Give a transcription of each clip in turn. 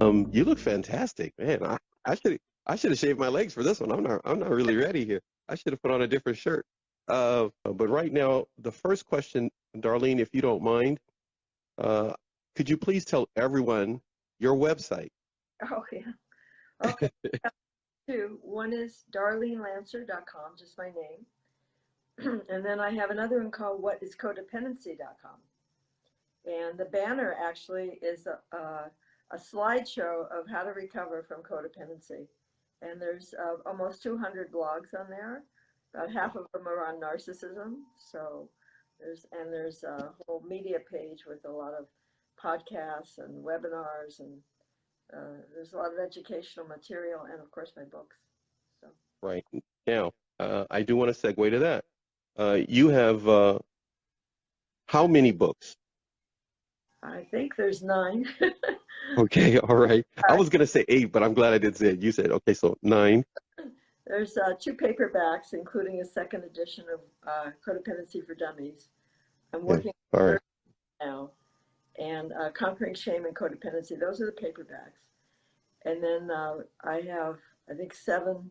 You look fantastic, man. I should have shaved my legs for this one. I'm not really ready here. I should have put on a different shirt. But right now, the first question, Darlene, if you don't mind, uh, could you please tell everyone your website? Oh, yeah. Okay. Two. One is darlenelancer.com, just my name. And then I have another one called whatiscodependency.com. And the banner actually is a slideshow of how to recover from codependency. And there's almost 200 blogs on there. About half of them are on narcissism. So there's a whole media page with a lot of podcasts and webinars, and there's a lot of educational material, and of course my books. So Right now, I do want to segue to that. You have how many books? I think there's 9. Okay, all right. I was gonna say 8, but I'm glad I didn't say it. You said okay, so 9. There's 2 paperbacks, including a second edition of Codependency for Dummies. I'm Yeah, working all on right. now, and Conquering Shame and Codependency. Those are the paperbacks. And then I have, I think, 7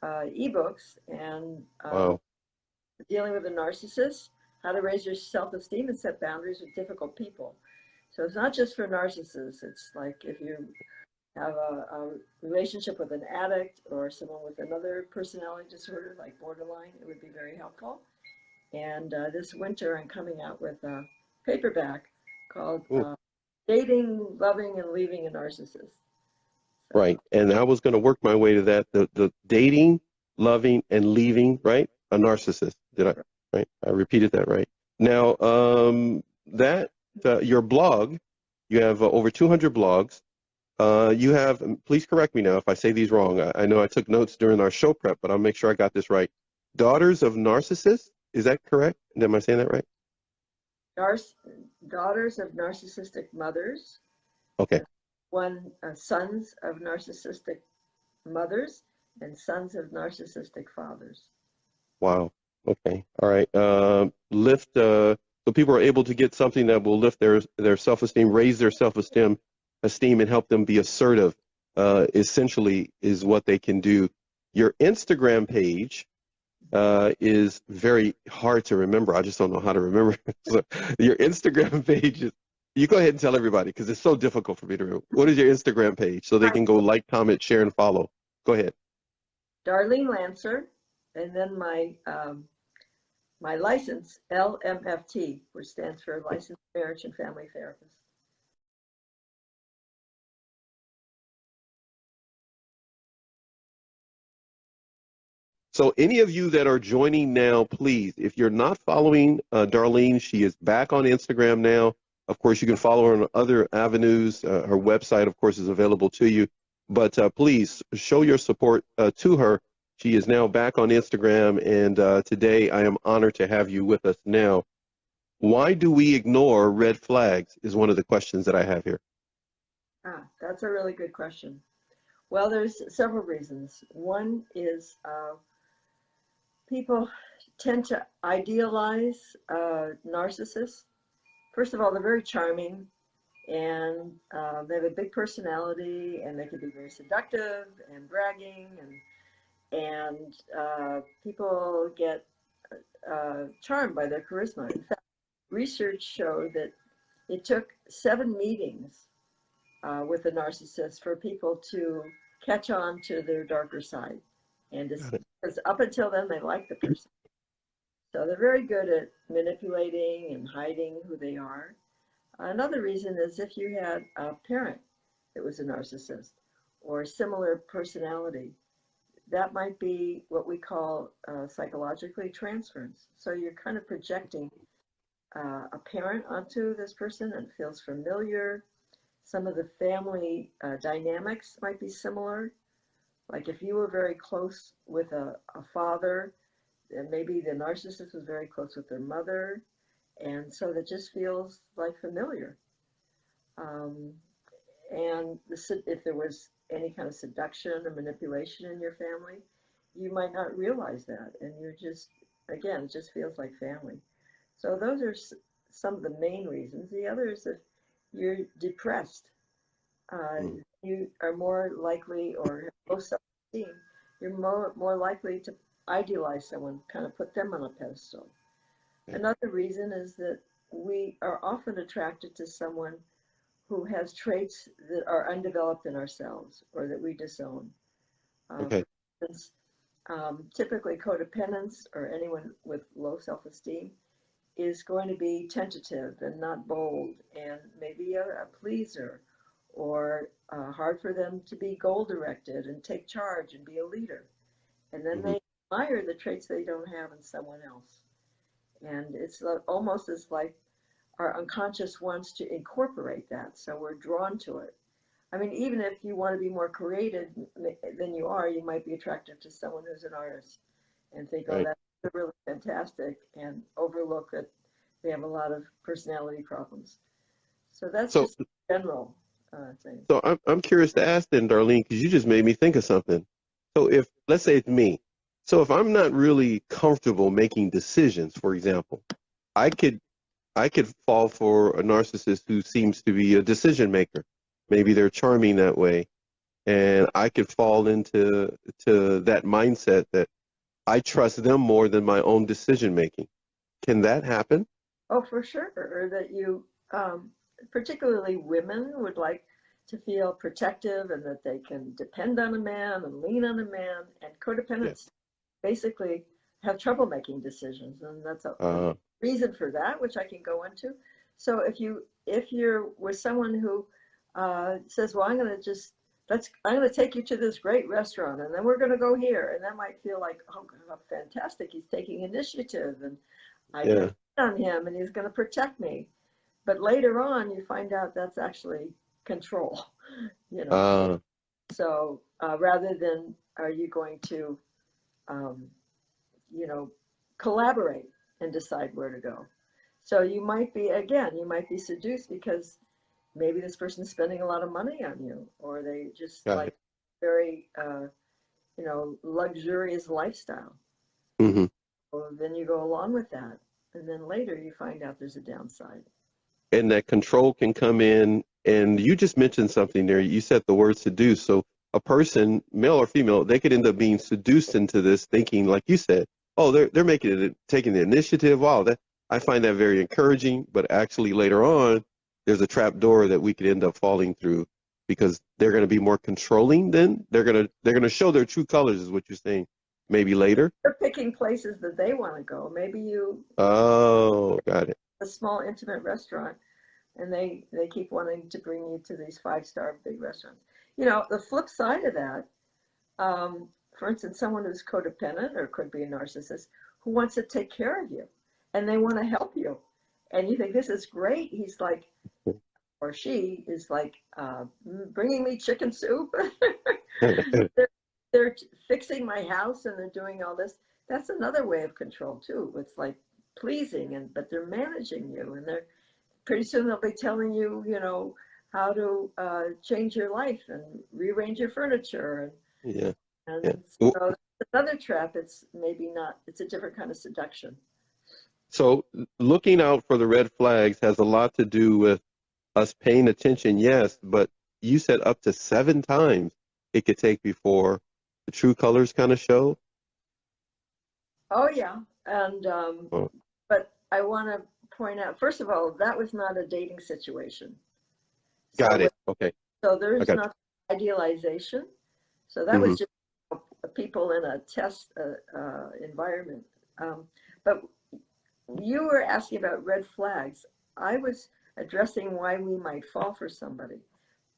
ebooks, and Wow. Dealing with a Narcissist, How to Raise Your Self-Esteem and Set Boundaries with Difficult People. So it's not just for narcissists. It's like if you have a relationship with an addict or someone with another personality disorder like borderline, it would be very helpful. And this winter I'm coming out with a paperback called Ooh, Dating, Loving, and Leaving a Narcissist. So, right. And I was gonna work my way to that. The dating, loving, and leaving, right? A narcissist. Did I right? I repeated that right. Now, that your blog, you have over 200 blogs. You have, please correct me now if I say these wrong. I know I took notes during our show prep, but I'll make sure I got this right. Daughters of Narcissists, is that correct? Am I saying that right? Daughters of Narcissistic Mothers, Okay. Sons of Narcissistic Mothers, and Sons of Narcissistic Fathers. Wow. Okay. All right. Lift. So people are able to get something that will lift their self-esteem, raise their self-esteem, and help them be assertive. Essentially, is what they can do. Your Instagram page is very hard to remember. I just don't know how to remember. So your Instagram page is. You go ahead and tell everybody because it's so difficult for me to remember. What is your Instagram page so they can go like, comment, share, and follow? Go ahead. Darlene Lancer, and then my license, LMFT, which stands for Licensed Marriage and Family Therapist. So any of you that are joining now, please, if you're not following Darlene, she is back on Instagram now. Of course, you can follow her on other avenues. Her website, of course, is available to you. But please show your support to her. She is now back on Instagram, and today I am honored to have you with us now. Why do we ignore red flags is one of the questions that I have here. That's a really good question. Well, there's several reasons. One is people tend to idealize narcissists. First of all, they're very charming, and they have a big personality, and they can be very seductive and bragging, and people get charmed by their charisma. In fact, research showed that it took 7 meetings with a narcissist for people to catch on to their darker side. And because up until then, they like the person. So they're very good at manipulating and hiding who they are. Another reason is if you had a parent that was a narcissist or a similar personality, that might be what we call psychologically transference. So you're kind of projecting a parent onto this person, and it feels familiar. Some of the family dynamics might be similar. Like if you were very close with a father, and maybe the narcissist was very close with their mother, and so that just feels like familiar. And if there was any kind of seduction or manipulation in your family, you might not realize that, and you're just, again, it just feels like family. So those are some of the main reasons. The other is if you're depressed Mm. you are more likely, or have low self-esteem, you're more likely to idealize someone, kind of put them on a pedestal. Okay. Another reason is that we are often attracted to someone who has traits that are undeveloped in ourselves or that we disown. Okay. For instance, typically codependents or anyone with low self-esteem is going to be tentative and not bold and maybe a pleaser, or hard for them to be goal directed and take charge and be a leader. And then Hmm. they admire the traits they don't have in someone else. And it's almost as like our unconscious wants to incorporate that. So we're drawn to it. I mean, even if you want to be more creative than you are, you might be attracted to someone who's an artist and think, oh, Right. that's really fantastic, and overlook that they have a lot of personality problems. So that's So, just a general thing. so I'm curious to ask then, Darlene, because you just made me think of something. So if, let's say it's me. So if I'm not really comfortable making decisions, for example, I could I could fall for a narcissist who seems to be a decision maker. Maybe they're charming that way, and I could fall into that mindset that I trust them more than my own decision making. Can that happen? Oh, for sure. Or that you, particularly women, would like to feel protective and that they can depend on a man and lean on a man. And Yeah. codependents basically have trouble making decisions, and that's a Uh, reason for that, which I can go into. So if you're with someone who says, "Well, I'm going to just I'm going to take you to this great restaurant, and then we're going to go here," and that might feel like, "Oh, how fantastic! He's taking initiative, and I can yeah. on him and he's going to protect me." But later on, you find out that's actually control, you know. Uh, So rather than are you going to, um, you know, collaborate and decide where to go. So you might be, again, you might be seduced because maybe this person's spending a lot of money on you, or they just got like it. very, luxurious lifestyle. Hmm. Well, then you go along with that. And then later you find out there's a downside. And that control can come in. And you just mentioned something there. You said the word seduce. So a person, male or female, they could end up being seduced into this thinking, like you said, oh, they're making it, taking the initiative. Wow, that I find that very encouraging. But actually, later on, there's a trap door that we could end up falling through because they're going to be more controlling. Then they're gonna show their true colors, is what you're saying. Maybe later. They're picking places that they want to go. Maybe you Oh, got it. a small intimate restaurant and they keep wanting to bring you to these five-star big restaurants. The flip side of that, for instance, someone who's codependent or could be a narcissist who wants to take care of you and they want to help you. And you think this is great. He's like, or she is like, bringing me chicken soup. they're, they're fixing my house and they're doing all this. That's another way of control too. It's like pleasing, but they're managing you, and they're pretty soon they'll be telling you, how to change your life and rearrange your furniture, Yeah. Yeah. and so it's another trap. It's maybe not. It's a different kind of seduction. So looking out for the red flags has a lot to do with us paying attention, yes, but you said up to 7 times it could take before the true colors kind of show. Oh yeah, and Oh, but I want to point out first of all that was not a dating situation. got So it. Okay, so I there's got not idealization. So that you. Hmm. was just people in a test environment. But you were asking about red flags. I was addressing why we might fall for somebody.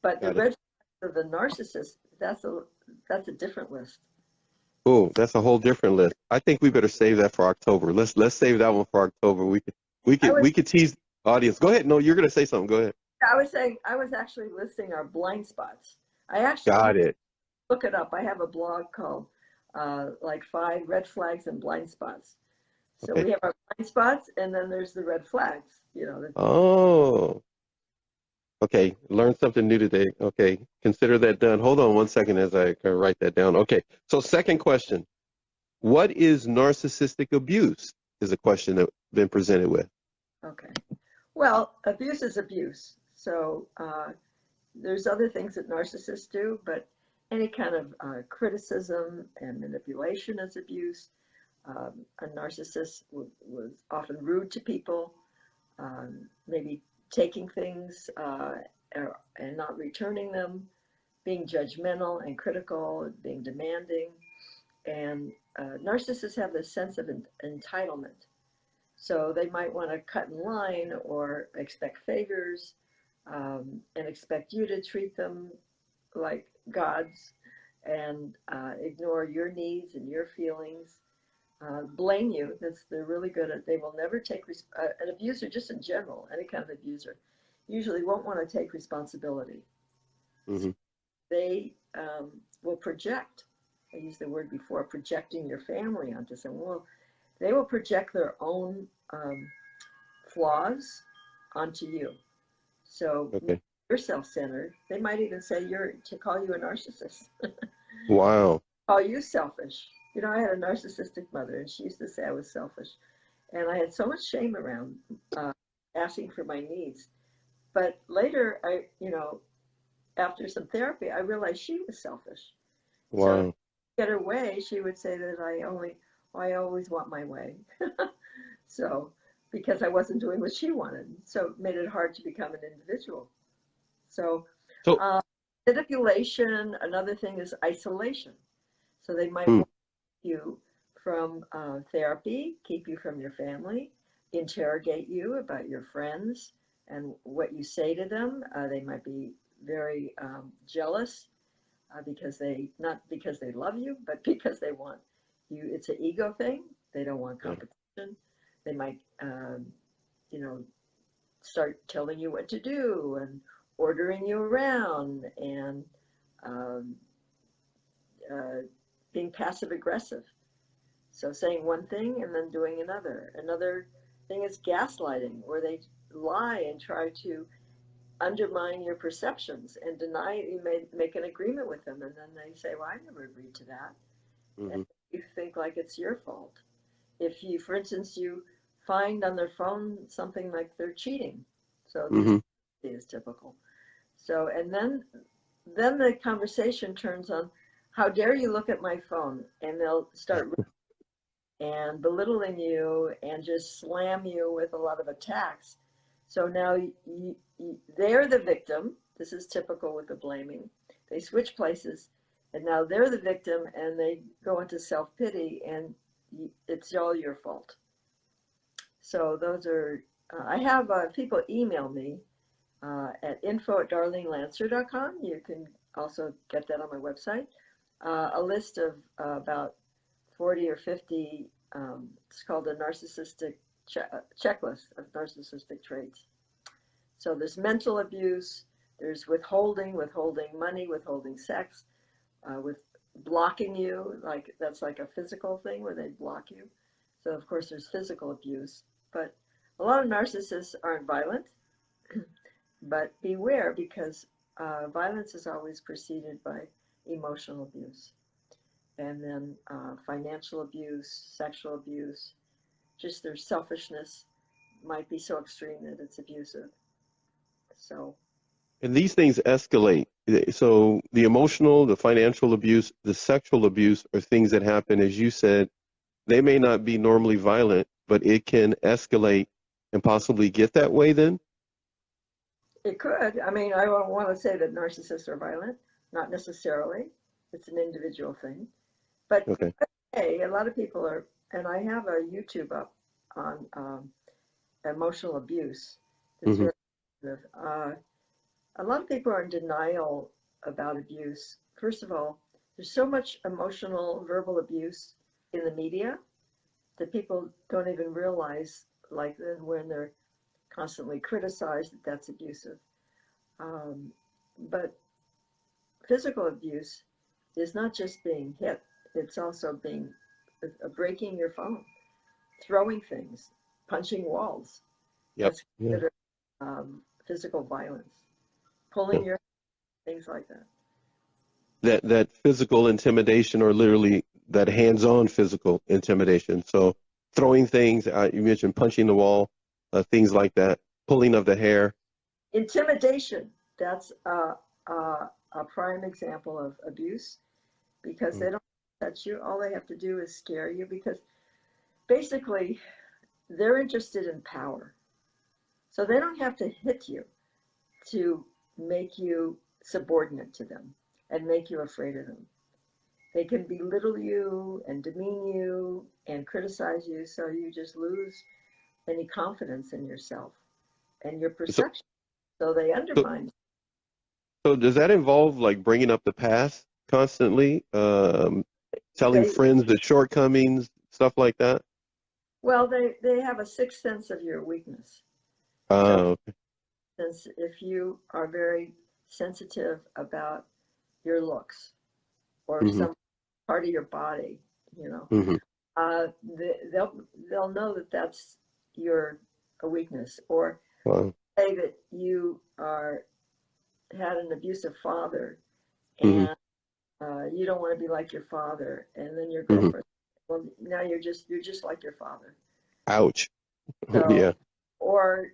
But the Got it. red flags of the narcissist, that's a different list. Oh, that's a whole different list. I think we better save that for October. Let's save that one for October. We could we I could was we could tease the audience. Go ahead. No, you're gonna say something. Go ahead. I was saying I was actually listing our blind spots. I actually Got it. look it up. I have a blog called like 5 red flags and blind spots. So Okay. we have our blind spots, and then there's the red flags. Oh, okay. Learn something new today. Okay. Consider that done. Hold on 1 second as I write that down. Okay. So second question. What is narcissistic abuse? Is a question that been presented with. Okay. Well, abuse is abuse. So there's other things that narcissists do, but any kind of criticism and manipulation is abuse. A narcissist was often rude to people, maybe taking things and not returning them, being judgmental and critical, being demanding. And narcissists have this sense of entitlement. So they might want to cut in line or expect favors, and expect you to treat them like gods, and ignore your needs and your feelings, blame you. They're really good at. They will never take an abuser, just in general, any kind of abuser, usually won't want to take responsibility. Mm-hmm. They will project. I used the word before, projecting your family onto someone. Well, they will project their own flaws onto you. So Okay. you're self-centered. They might even say to call you a narcissist. Wow. Call you selfish. You know, I had a narcissistic mother, and she used to say I was selfish. And I had so much shame around asking for my needs. But later, after some therapy, I realized she was selfish. So to Wow. get her way, she would say that I always want my way. So, because I wasn't doing what she wanted. So it made it hard to become an individual. So, So, manipulation, another thing is isolation. So they might mm, want you from therapy, keep you from your family, interrogate you about your friends and what you say to them. They might be very jealous not because they love you, but because they want you. It's an ego thing. They don't want yeah. competition. They might, you know, start telling you what to do and ordering you around and um, uh, being passive aggressive. So saying one thing and then doing another. Another thing is gaslighting, where they lie and try to undermine your perceptions and deny you make an agreement with them, and then they say, "Well, I never agreed to that," and Mm-hmm. you think like it's your fault. If you, for instance, you find on their phone something like they're cheating, so this Mm-hmm. is typical. So, and then the conversation turns on, "How dare you look at my phone?" And they'll start and belittling you and just slam you with a lot of attacks. So now they're the victim. This is typical with the blaming. They switch places, and now they're the victim, and they go into self-pity, and it's all your fault. So those are, I have people email me at info@darlenelancer.com. You can also get that on my website. A list of about 40 or 50, it's called a narcissistic checklist of narcissistic traits. So there's mental abuse, there's withholding money, withholding sex, with blocking you, like that's like a physical thing where they block you. So of course there's physical abuse, but a lot of narcissists aren't violent, but beware, because violence is always preceded by emotional abuse. And then financial abuse, sexual abuse, just their selfishness might be so extreme that it's abusive. So, And these things escalate. So the emotional, the financial abuse, the sexual abuse are things that happen, as you said. They may not be normally violent, but it can escalate and possibly get that way then? it could. I mean, I don't want to say that narcissists are violent, not necessarily. It's an individual thing. But Okay. hey, a lot of people are, and I have a YouTube up on emotional abuse. It's Mm-hmm. very sensitive. A lot of people are in denial about abuse. First of all, there's so much emotional verbal abuse in the media that people don't even realize, like when they're constantly criticized, that that's abusive. Um, but physical abuse is not just being hit, it's also being breaking your phone, throwing things, punching walls. Yep. That's Yeah. considered physical violence, Yeah. pulling your things like that. That physical intimidation, or literally that hands-on physical intimidation. So throwing things, you mentioned punching the wall, things like that, pulling of the hair. Intimidation, that's a prime example of abuse because they don't touch you. All they have to do is scare you because basically they're interested in power. So they don't have to hit you to make you subordinate to them and make you afraid of them. They can belittle you and demean you and criticize you so you just lose any confidence in yourself and your So, perception. So they so, undermine. so does that involve like bringing up the past constantly, telling They friends the shortcomings, stuff like that? well, they have a sixth sense of your weakness. So, Uh, since if you are very sensitive about your looks or mm-hmm, some part of your body, you know, mm-hmm. they'll know that that's your a weakness, or Wow. say that you are had an abusive father Mm-hmm, and you don't want to be like your father, and then your mm-hmm. girlfriend, well, now you're just like your father. Ouch. So, Yeah. or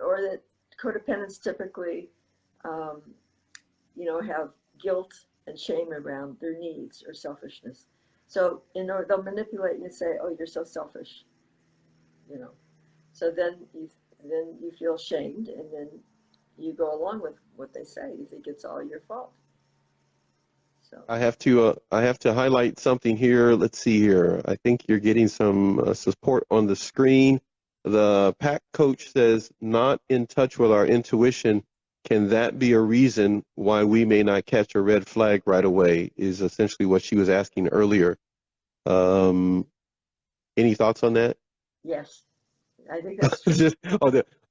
or that codependents typically, um, have guilt and shame around their needs or selfishness. So, they'll manipulate you and say, "Oh, you're so selfish," you know. So then you feel shamed, and then you go along with what they say. You think it's all your fault. So I have to highlight something here. Let's see here. I think you're getting some support on the screen. The pack coach says, not in touch with our intuition. Can that be a reason why we may not catch a red flag right away? Is essentially what she was asking earlier. Um, any thoughts on that? yes, I think that's true. Just,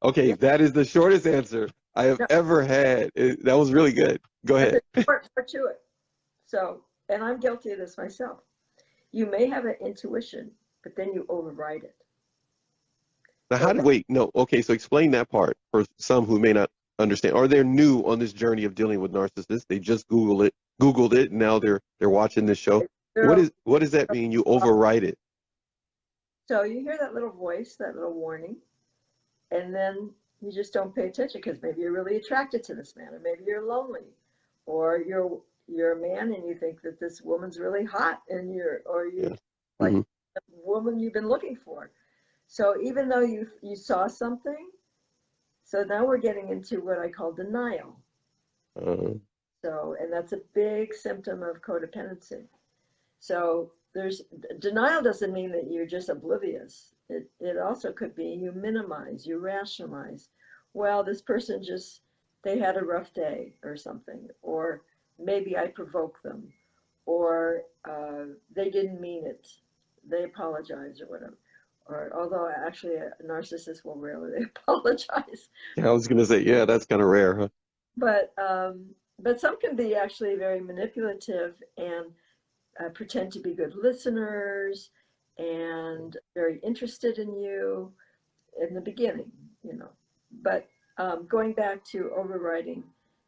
okay, Yeah, that is the shortest answer I have no, ever had. That was really good. Go but ahead. there's more to it. So, and I'm guilty of this myself. You may have an intuition, but then you override it. Now, So wait, no, okay, so explain that part for some who may not understand, or they're new on this journey of dealing with narcissists. They just Googled it, and now they're watching this show. they're What does that mean? You override it? so you hear that little voice, that little warning, and then you just don't pay attention because maybe you're really attracted to this man, or maybe you're lonely, or you're a man and you think that this woman's really hot, and you Yeah. like Hmm. the woman you've been looking for. So even though you saw something, so now we're getting into what I call denial. Uh, So, and that's a big symptom of codependency. So there's denial doesn't mean that you're just oblivious. It also could be you minimize, you rationalize. Well, this person just they had a rough day or something, or maybe I provoked them, or they didn't mean it. They apologize or whatever. Or although actually a narcissist will rarely apologize, yeah, I was gonna say, yeah, that's kind of rare, huh? but some can be actually very manipulative and pretend to be good listeners and very interested in you in the beginning, you know. But going back to overriding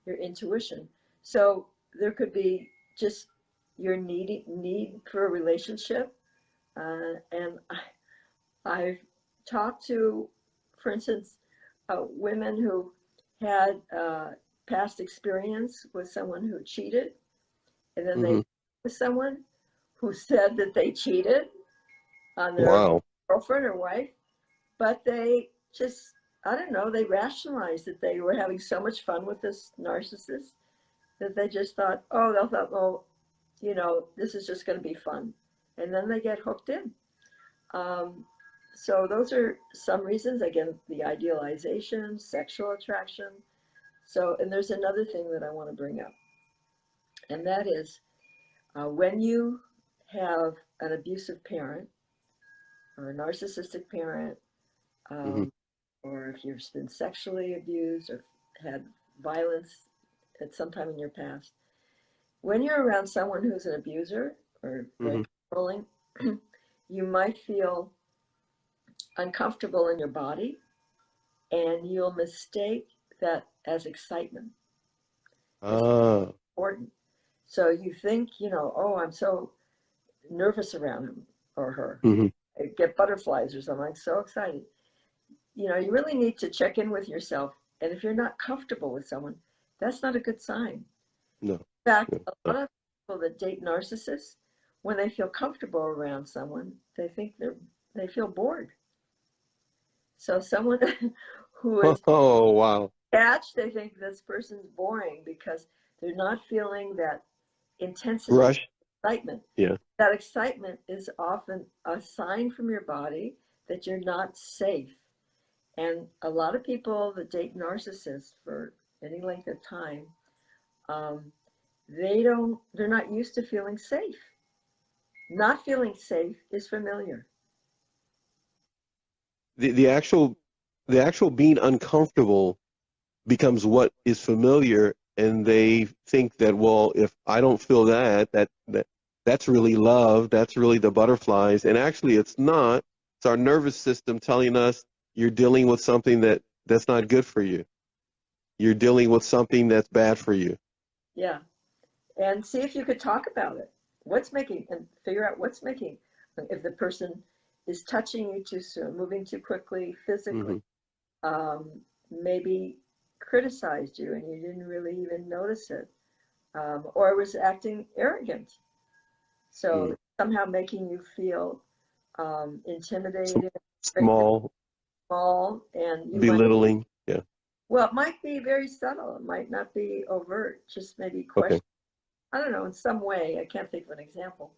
your intuition, so there could be just your need for a relationship, and I've talked to, for instance, women who had past experience with someone who cheated, and then they Hmm. with someone who said that they cheated on their Wow. girlfriend or wife, but they just, I don't know, they rationalized that they were having so much fun with this narcissist that they just thought, oh, they'll thought, well, this is just going to be fun. And then they get hooked in. Um, so those are some reasons. Again, the idealization, sexual attraction. So, and there's another thing that I want to bring up, and that is when you have an abusive parent or a narcissistic parent, Hmm. um, or if you've been sexually abused or had violence at some time in your past, when you're around someone who's an abuser or very Hmm. controlling, you might feel uncomfortable in your body and you'll mistake that as excitement, as Ah. important. So you think, oh, I'm so nervous around him or her. Hmm. I get butterflies or something. I'm so excited. You really need to check in with yourself. And if you're not comfortable with someone, that's not a good sign. No. In fact, No. a lot of people that date narcissists, when they feel comfortable around someone, they feel bored. So someone who is Oh, wow. attached, they think this person's boring because they're not feeling that intensity, Rush. excitement. Yeah. That excitement is often a sign from your body that you're not safe. And a lot of people that date narcissists for any length of time, um, they're not used to feeling safe. Not feeling safe is familiar. The, the actual, the actual being uncomfortable becomes what is familiar, and they think that, well, if I don't feel that's really love, that's really the butterflies, and actually it's not. It's our nervous system telling us you're dealing with something that's not good for you. You're dealing with something that's bad for you. Yeah. And see if you could talk about it. What's making, and figure out what's making, if the person is touching you too soon, moving too quickly, physically, Hmm. um, maybe criticized you and you didn't really even notice it, or was acting arrogant. So Mm. somehow making you feel Sm- intimidated, afraid, Small, small, and you might, belittling. Yeah. well, it might be very subtle. It might not be overt, just maybe Okay. question. I don't know, in some way. I can't think of an example.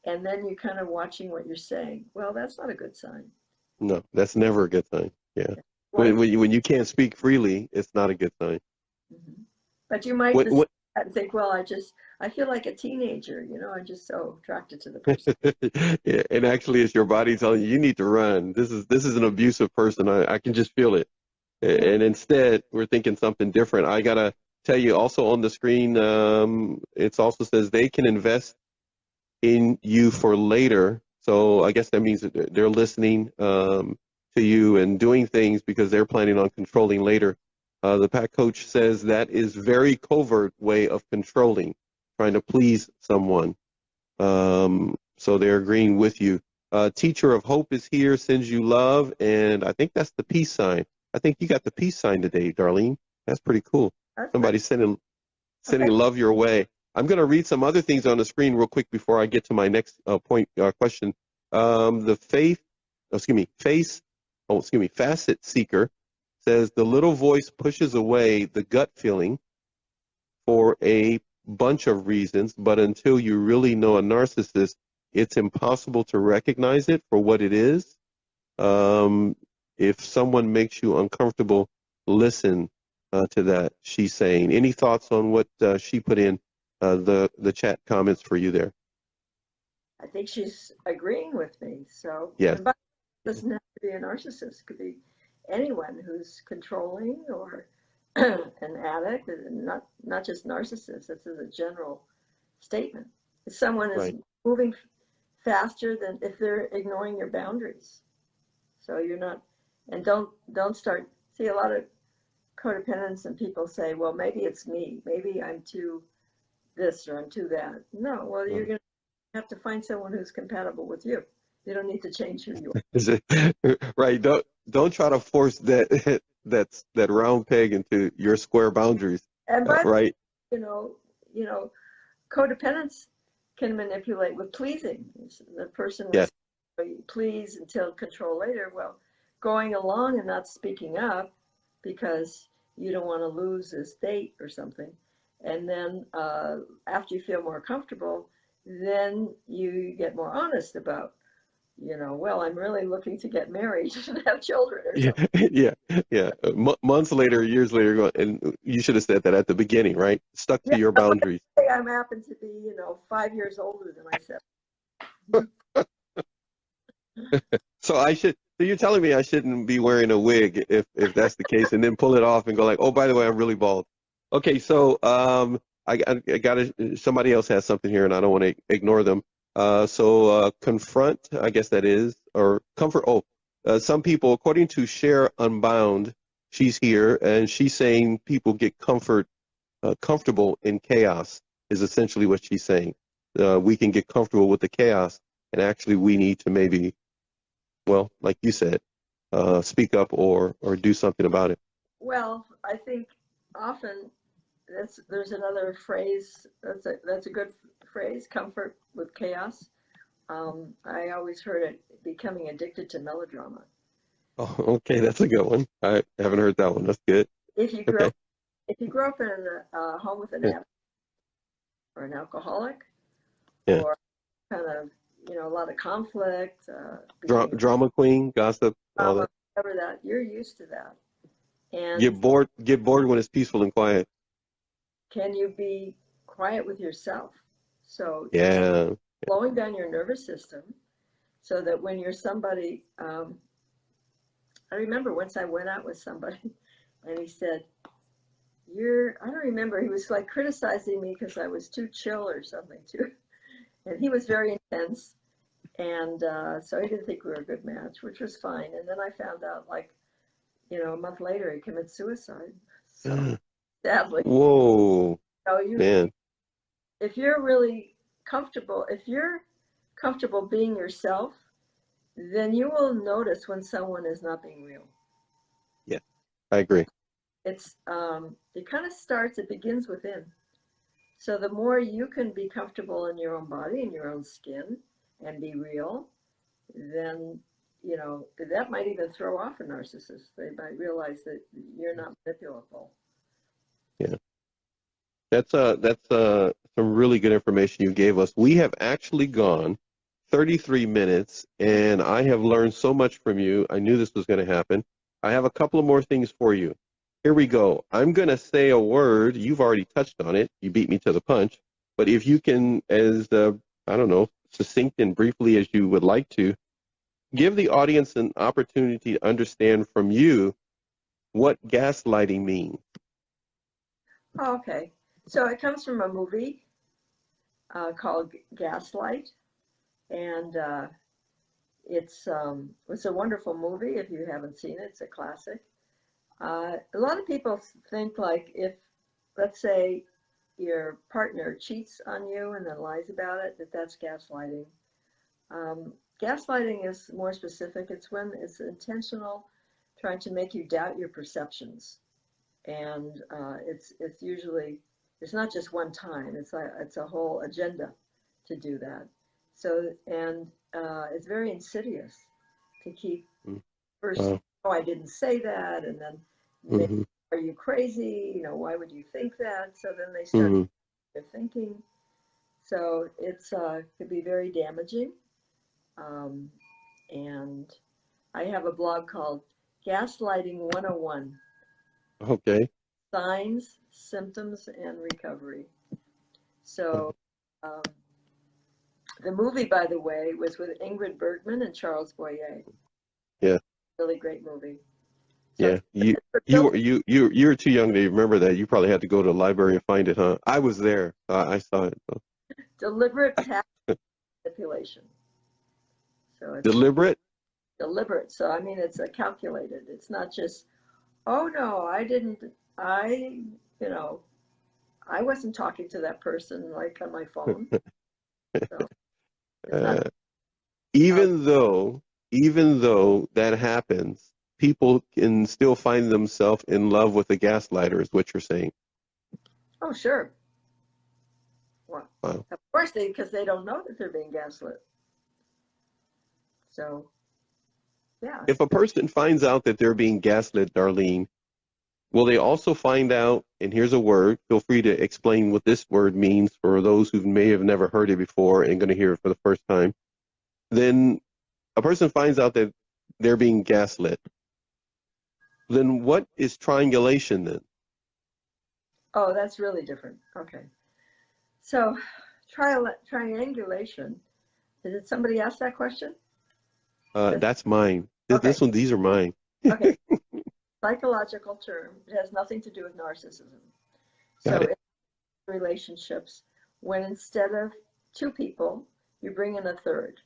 And then you're kind of watching what you're saying. Well, that's not a good sign. No, that's never a good sign. Yeah. What? When you can't speak freely, it's not a good sign. Mhm. But you might What, mistake that and think, well, I feel like a teenager, I'm just so attracted to the person. yeah, and actually, it's your body telling you you need to run. This is an abusive person. I can just feel it. Yeah. And instead, we're thinking something different. I gotta tell you, also on the screen, it also says they can invest in you for later. So I guess that means that they're listening to you and doing things because they're planning on controlling later. The pack coach says that is very covert way of controlling, trying to please someone. So they're agreeing with you. Teacher of Hope is here, sends you love, and I think that's the peace sign. I think you got the peace sign today, Darlene. That's pretty cool. That's great. Somebody sending Okay. love your way. I'm going to read some other things on the screen real quick before I get to my next question. The facet seeker says the little voice pushes away the gut feeling for a bunch of reasons, but until you really know a narcissist, it's impossible to recognize it for what it is. Um, if someone makes you uncomfortable, listen to that. She's saying. Any thoughts on what she put in the chat comments for you there? I think she's agreeing with me. So, Yes. and but it doesn't have to be a narcissist. It could be anyone who's controlling or an addict, and not just narcissists. This is a general statement. If someone is Right. moving faster than if they're ignoring your boundaries, so you're not, and don't start. See, a lot of codependents and people say, well, maybe it's me. Maybe I'm too this or I'm too that. No, well, you're Right. going to have to find someone who's compatible with you. You don't need to change who you are. Is it right? Don't try to force that round peg into your square boundaries. And by Right. you know, you know, codependents can manipulate with pleasing. The person Yes. was please until control later. Well, going along and not speaking up because you don't want to lose this date or something. And then after you feel more comfortable, then you get more honest about, well, I'm really looking to get married and have children or Yeah, something. yeah, yeah. Months later, years later, and you should have said that at the beginning, right? Stuck to Yeah, your boundaries. I happen to be, 5 years older than I said. So I should. So you're telling me I shouldn't be wearing a wig if that's the case, and then pull it off and go like, oh, by the way, I'm really bald. Okay, so I got to. Somebody else has something here, and I don't want to ignore them. Confront, I guess that is, or comfort. Oh, some people, according to Share Unbound, she's here, and she's saying people get comfortable in chaos is essentially what she's saying. We can get comfortable with the chaos, and actually we need to maybe, well, like you said, speak up or do something about it. Well, I think often there's another phrase that's a good phrase, comfort with chaos. I always heard it, becoming addicted to melodrama. Oh, okay, that's a good one. I haven't heard that one. That's good. If you grow Okay. up, if you grow up in a home with an Yeah. addict or an alcoholic, Yeah. or kind of, a lot of conflict between Drama queen, gossip, all trauma, that. whatever that, you're used to that. And Get bored when it's peaceful and quiet. can you be quiet with yourself? So Yeah. slowing down your nervous system so that when you're somebody, I remember once I went out with somebody and he said, I don't remember, he was like criticizing me because I was too chill or something too. And he was very intense. And so he didn't think we were a good match, which was fine. And then I found out, like, a month later, he committed suicide. So sadly, Whoa, so you, man. if you're really comfortable, if you're comfortable being yourself, then you will notice when someone is not being real. Yeah, I agree. It kind of starts, it begins within. So the more you can be comfortable in your own body, in your own skin, and be real, then, that might even throw off a narcissist. They might realize that you're not manipulable. Yeah. That's some really good information you gave us. We have actually gone 33 minutes, and I have learned so much from you. I knew this was going to happen. I have a couple of more things for you. Here we go. I'm going to say a word. You've already touched on it. You beat me to the punch. But if you can, as I don't know, succinct and briefly as you would like to, give the audience an opportunity to understand from you what gaslighting means. Oh, okay. So it comes from a movie called Gaslight, and it's a wonderful movie. If you haven't seen it, it's a classic. A lot of people think, like, if, let's say, your partner cheats on you and then lies about it, that's gaslighting. Gaslighting is more specific. It's when it's intentional, trying to make you doubt your perceptions, and it's usually, it's not just one time. It's a whole agenda to do that. So, and it's very insidious to keep first. Wow. Oh, I didn't say that, and then maybe, Mm-hmm. are you crazy? Why would you think that? So then they start Mm-hmm. their thinking. So it's could be very damaging. Um, and I have a blog called Gaslighting 101, Okay. Signs, Symptoms, and Recovery. So um, the movie, by the way, was with Ingrid Bergman and Charles Boyer. Yeah. Really great movie. So Yeah. it's You you built were you you you're too young to remember that. You probably had to go to the library and find it, huh? I was there. I saw it. So. deliberate tactic manipulation. So it's Deliberate. deliberate. So I mean, it's a calculated. It's not just, oh no, I didn't. I, you know, I wasn't talking to that person like on my phone. So it's not. Uh, Uh, even though that happens, people can still find themselves in love with the gaslighter, is what you're saying. oh sure. Well, Wow. of course because they don't know that they're being gaslit. So yeah. If a person finds out that they're being gaslit, Darlene, will they also find out, and here's a word, feel free to explain what this word means for those who may have never heard it before and going to hear it for the first time. Then a person finds out that they're being gaslit. Then what is triangulation then? Oh, that's really different. Okay. So triangulation. Did somebody ask that question? That's mine. Okay. These are mine. Okay. Psychological term. It has nothing to do with narcissism. Got So it. in relationships, when instead of two people, you bring in a third.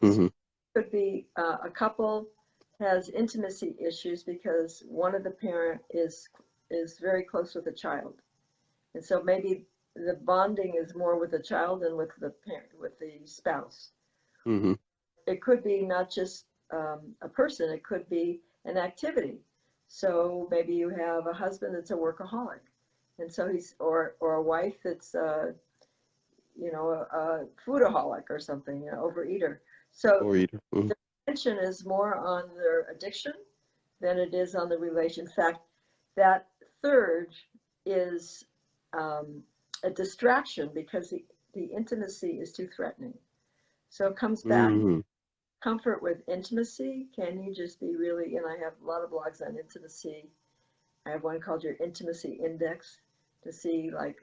So Mm-hmm. it could be a couple has intimacy issues because one of the parent is very close with the child, and so maybe the bonding is more with the child than with the parent, with the spouse. Mm-hmm. It could be not just a person, it could be an activity. So maybe you have a husband that's a workaholic And so he's, or a wife that's, you know, a foodaholic or something, you know, overeater. So Or either. Mm-hmm. the attention is more on their addiction than it is on the relation. In fact, that third is a distraction because the intimacy is too threatening. So it comes back Mm-hmm. comfort with intimacy. Can you just be really, and I have a lot of blogs on intimacy. I have one called your intimacy index to see like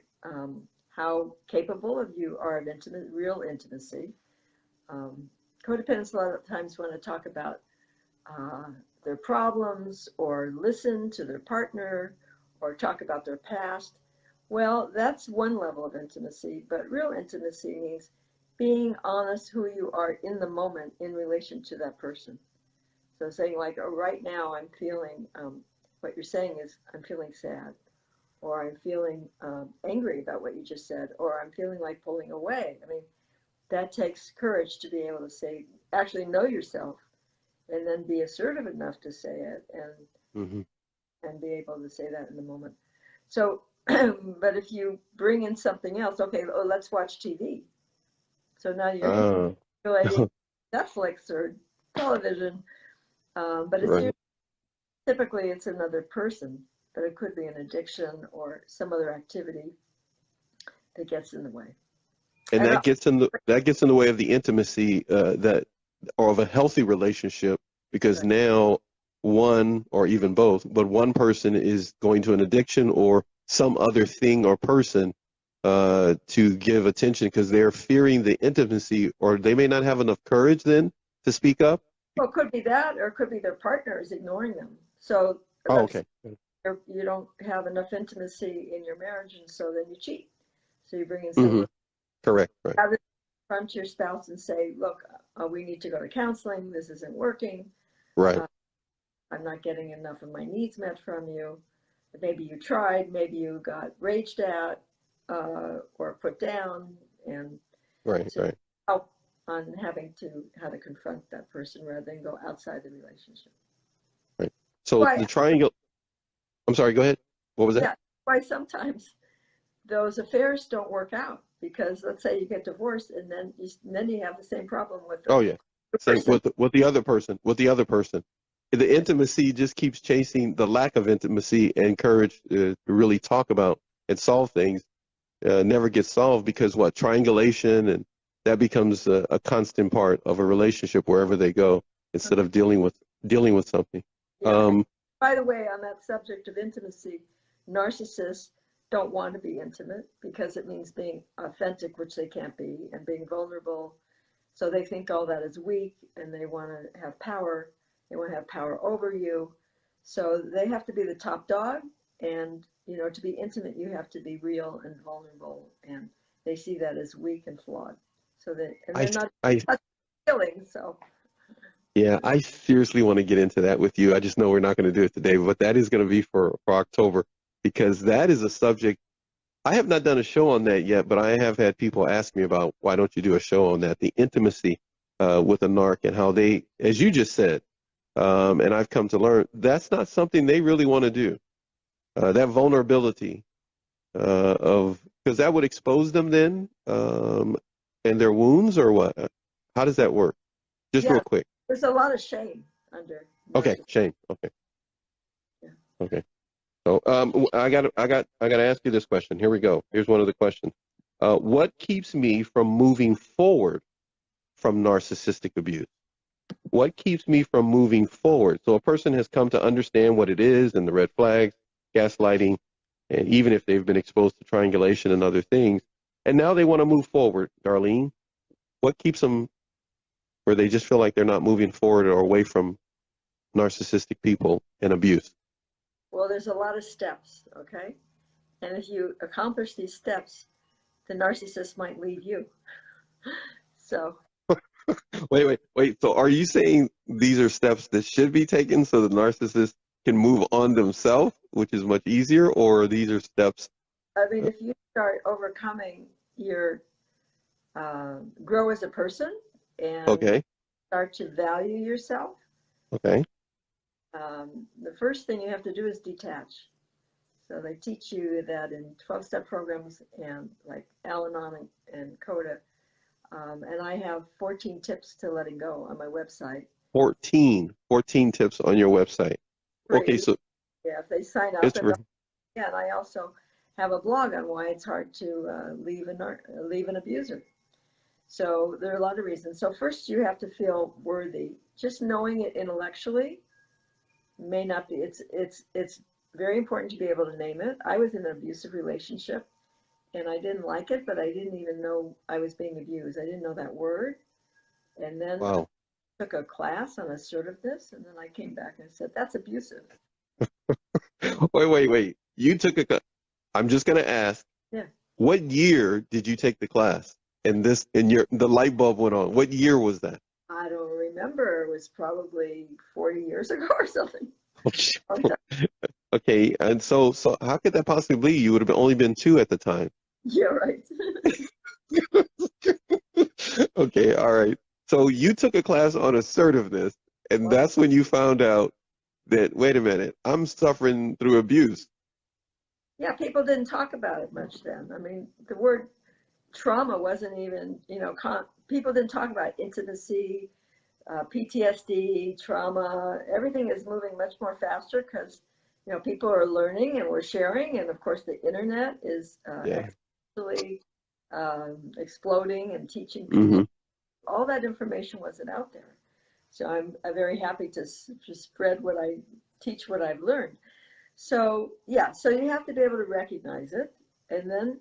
how capable of you are of intimate, real intimacy. Um, Codependents a lot of times want to talk about uh, their problems or listen to their partner or talk about their past. Well, that's one level of intimacy, but real intimacy means being honest who you are in the moment in relation to that person. So saying like, oh, right now I'm feeling, what you're saying is I'm feeling sad, or I'm feeling angry about what you just said, or I'm feeling like pulling away. I mean, that takes courage to be able to say, actually know yourself, and then be assertive enough to say it, Mm-hmm. and be able to say that in the moment. So, but if you bring in something else, okay, oh, let's watch TV. So now you're Ah, manipulating Netflix or television, but it's right. typically it's another person, but it could be an addiction or some other activity that gets in the way. And And that gets in the way of the intimacy that or of a healthy relationship because right. now one or even both, but one person is going to an addiction or some other thing or person to give attention because they're fearing the intimacy or they may not have enough courage then to speak up. Well, it could be that, or it could be their partner is ignoring them. So Oh, let's okay. you don't have enough intimacy in your marriage, and so then you cheat. So you bring in Hmm. someone, Correct. Right. rather than confront your spouse and say, "Look, we need to go to counseling. This isn't working. Right. Uh, I'm not getting enough of my needs met from you. Maybe you tried. Maybe you got raged at or put down, and Right. so Right. help on having to how to confront that person rather than go outside the relationship." Right. So Why? the triangle. I'm sorry. Go ahead. What was that? Yeah, why sometimes those affairs don't work out because let's say you get divorced and then you have the same problem with Oh yeah. the Same person. with the other person. With the other person, the intimacy just keeps chasing the lack of intimacy and courage to really talk about and solve things. Never gets solved because what triangulation and that becomes a constant part of a relationship wherever they go instead of dealing with something. Yeah. And Um, by the way, on that subject of intimacy, narcissists don't want to be intimate because it means being authentic, which they can't be, and being vulnerable. So they think all that is weak and they want to have power. They want to have power over you. So they have to be the top dog. And, you know, to be intimate, you have to be real and vulnerable. And they see that as weak and flawed. So that, and I they're not I feeling. So, Yeah, I seriously want to get into that with you. I just know we're not going to do it today, but that is going to be for October because that is a subject. I have not done a show on that yet, but I have had people ask me about why don't you do a show on that, the intimacy with a narc and how they, as you just said, and I've come to learn that's not something they really want to do. That vulnerability of because that would expose them then and their wounds or what? How does that work? Just real yeah, quick. there's a lot of shame under Okay, narcissism. Shane. Okay, Yeah. okay. So I got to ask you this question. Here we go. Here's one of the questions. What keeps me from moving forward from narcissistic abuse? What keeps me from moving forward? So a person has come to understand what it is and the red flags, gaslighting, and even if they've been exposed to triangulation and other things, and now they want to move forward. Darlene, what keeps them where they just feel like they're not moving forward or away from narcissistic people and abuse? Well, there's a lot of steps, okay? And if you accomplish these steps, the narcissist might leave you. So, Wait. So are you saying these are steps that should be taken so the narcissist can move on themselves, which is much easier, or these are steps? I mean, if you start overcoming your grow as a person and Okay, start to value yourself, okay, the first thing you have to do is detach. So they teach you that in 12-step programs and like Al-Anon and Coda. And I have 14 tips to letting go on my website. 14 tips on your website. Okay, Free. so Yeah, if they sign up. it's And yeah, and I also have a blog on why it's hard to leave an abuser. So there are a lot of reasons. So first, you have to feel worthy. Just knowing it intellectually may not be. It's very important to be able to name it. I was in an abusive relationship, and I didn't like it, but I didn't even know I was being abused. I didn't know that word. And then wow. I took a class on assertiveness, and then I came back and said, that's abusive. Wait. You took I'm just gonna ask, Yeah. what year did you take the class? And the light bulb went on. What year was that? I don't remember. It was probably 40 years ago or something. Okay, and so how could that possibly be? You would have only been 2 at the time. Yeah, right. Okay, all right. So you took a class on assertiveness, and Well, that's when you found out that, wait a minute, I'm suffering through abuse. yeah, people didn't talk about it much then. I mean, the word trauma wasn't even, people didn't talk about intimacy, PTSD, trauma. Everything is moving much more faster because, people are learning and we're sharing. And of course, the internet is Yeah. exponentially exploding and teaching people. Mm-hmm. All that information wasn't out there. So I'm very happy to spread what I teach, what I've learned. So yeah, so you have to be able to recognize it, and then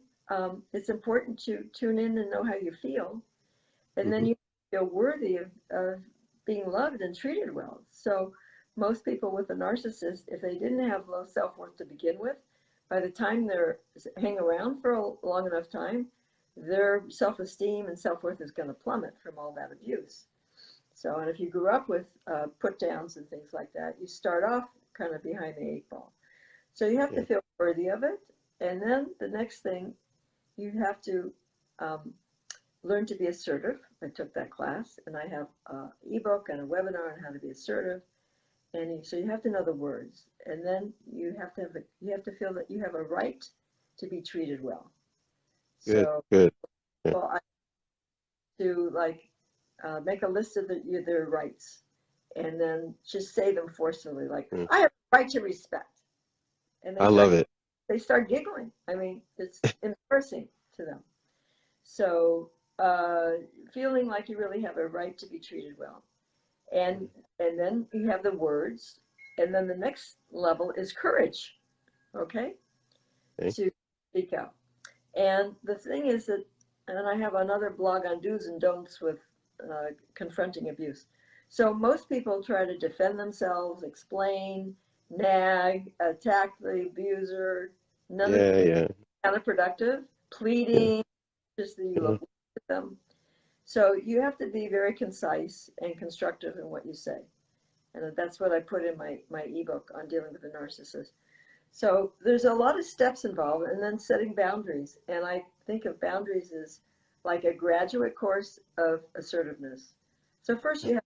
it's important to tune in and know how you feel, and then Mm-hmm. you feel worthy of being loved and treated well. So most people with a narcissist, if they didn't have low self-worth to begin with, by the time they're hang around for a long enough time, their self-esteem and self-worth is going to plummet from all that abuse. So, and if you grew up with put downs and things like that, you start off kind of behind the 8 ball. So you have to Yeah. feel worthy of it. And then the next thing, you have to um, learn to be assertive. I took that class, and I have an ebook and a webinar on how to be assertive. And so you have to know the words, and then you have to feel that you have a right to be treated well. Good. So, Good. Yeah. well, I to like make a list of their rights, and then just say them forcefully, like Mm. I have a right to respect, and I love it. they start giggling. I mean, it's embarrassing to them. So feeling like you really have a right to be treated well, and then you have the words, and then the next level is courage. Okay, Okay. to speak out. And the thing is that, and I have another blog on do's and don'ts with confronting abuse. So most people try to defend themselves, explain, nag, attack the abuser. None of Yeah. Yeah. counterproductive, Yeah. pleading, just that you Uh-huh. look at them. So you have to be very concise and constructive in what you say. And that's what I put in my ebook on dealing with a narcissist. So there's a lot of steps involved, and then setting boundaries. And I think of boundaries as like a graduate course of assertiveness. So first I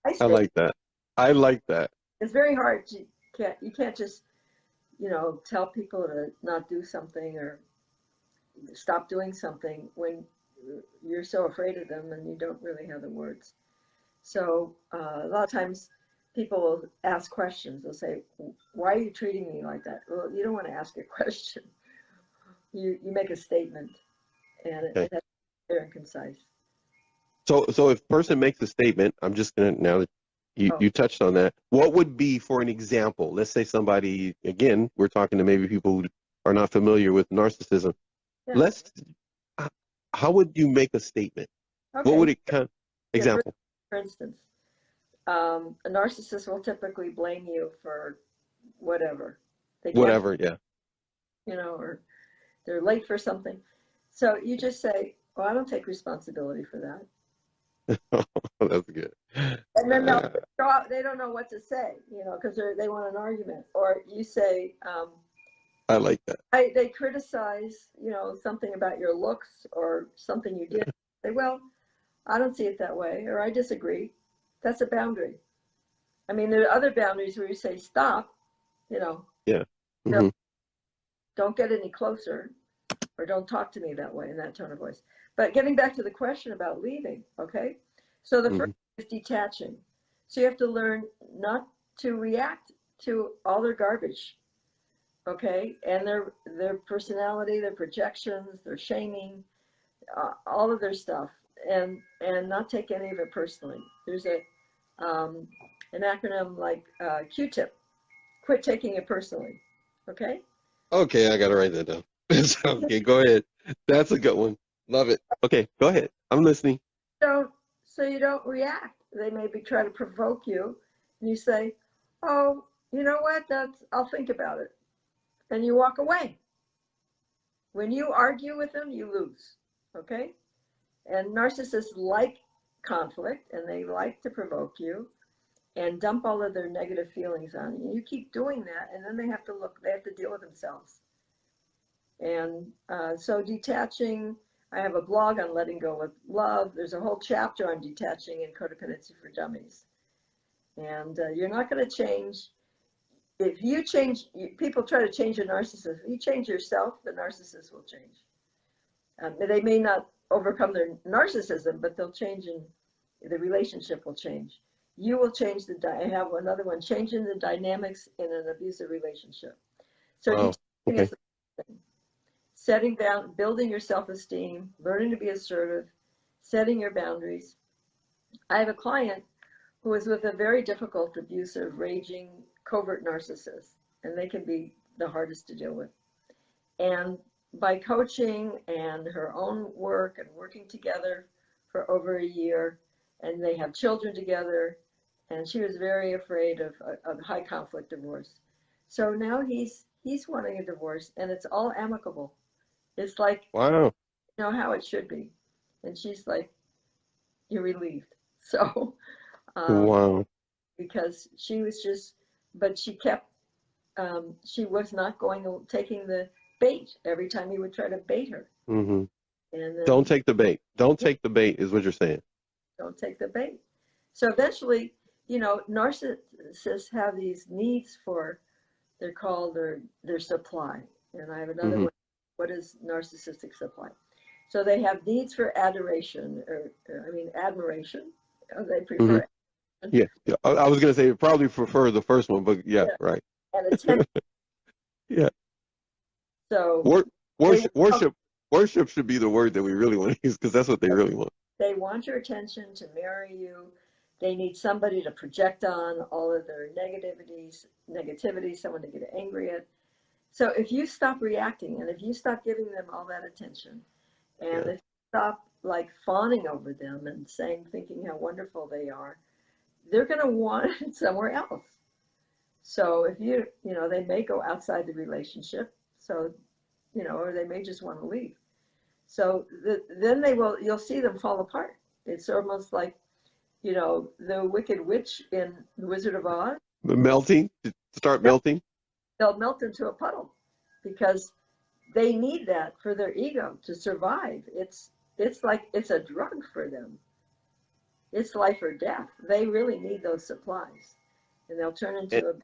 I say like that. I like that. it's very hard to, you can't just, tell people to not do something or stop doing something when you're so afraid of them and you don't really have the words. So a lot of times people will ask questions. They'll say, why are you treating me like that? Well, you don't want to ask a question. You make a statement, and it Okay. has to be clear and concise. So if a person makes a statement, I'm just gonna, now that Oh, you touched on that, what would be, for an example? Let's say somebody, again, we're talking to maybe people who are not familiar with narcissism. yeah. Let's How would you make a statement? What Okay. would it kind Yeah, example? for instance, a narcissist will typically blame you for whatever. They can't, Whatever, yeah. or they're late for something. So you just say, well, I don't take responsibility for that. That's good. And then they'll Uh, go out, they don't know what to say, because they want an argument. Or you say, I like that. they criticize, something about your looks or something you did. Say, well, I don't see it that way, or I disagree. That's a boundary. I mean, there are other boundaries where you say, stop, you know, Yeah. they'll Hmm. don't get any closer, or don't talk to me that way in that tone of voice. But getting back to the question about leaving, okay? So the first is detaching. So you have to learn not to react to all their garbage, okay? And their personality, their projections, their shaming, all of their stuff, and not take any of it personally. There's an acronym like Q-tip. Quit taking it personally, okay? Okay, I gotta write that down. Okay, go ahead. That's a good one. Love it. Okay, go ahead. I'm listening. So you don't react. They maybe try to provoke you, and you say, "Oh, you know what? I'll think about it," and you walk away. When you argue with them, you lose. Okay? And narcissists like conflict, and they like to provoke you and dump all of their negative feelings on you. You keep doing that, and then they have to deal with themselves. And so detaching, I have a blog on letting go with love. There's a whole chapter on detaching and codependency for dummies. And you're not going to change. If you change, people try to change a narcissist. If you change yourself, the narcissist will change. They may not overcome their narcissism, but they'll change, and the relationship will change. You will change I have another one, changing the dynamics in an abusive relationship. So Wow. Okay. is the thing. Setting down, building your self-esteem, learning to be assertive, setting your boundaries. I have a client who was with a very difficult, abusive, raging, covert narcissist, and they can be the hardest to deal with. And by coaching and her own work and working together for over a year, and they have children together, and she was very afraid of high conflict divorce. So now he's wanting a divorce, and it's all amicable. It's like, Wow. you know how it should be. And she's like, you're relieved. So, Wow. because she was just, but she kept, she was not taking the bait every time he would try to bait her. Mm-hmm. And then, Don't take the bait. Don't take the bait is what you're saying. don't take the bait. So eventually, narcissists have these needs for, they're called their supply. And I have another one. What is narcissistic supply? So they have needs for adoration, admiration. They prefer. Yeah. I was gonna say probably prefer the first one, but yeah. Right. And attention. Yeah. So Worship should be the word that we really want to use, because that's what they really want. they want your attention, to marry you. They need somebody to project on all of their negativity, someone to get angry at. So if you stop reacting, and if you stop giving them all that attention, and if you stop like fawning over them and thinking how wonderful they are, they're going to want it somewhere else. So if they may go outside the relationship. So, or they may just want to leave. So then you'll see them fall apart. It's almost like, the Wicked Witch in The Wizard of Oz. Melting, start melting. They'll melt into a puddle because they need that for their ego to survive. It's like it's a drug for them. It's life or death. They really need those supplies, and they'll turn into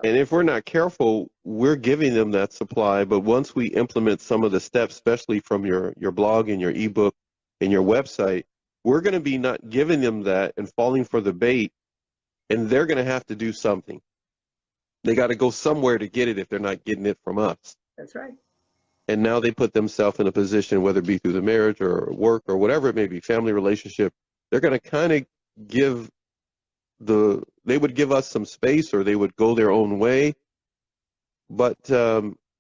And if we're not careful, we're giving them that supply. But once we implement some of the steps, especially from your blog and your ebook and your website, we're going to be not giving them that and falling for the bait, and they're going to have to do something. They got to go somewhere to get it if they're not getting it from us. That's right. And now they put themselves in a position, whether it be through the marriage or work or whatever it may be, family relationship, they're going to kind of they would give us some space, or they would go their own way. But,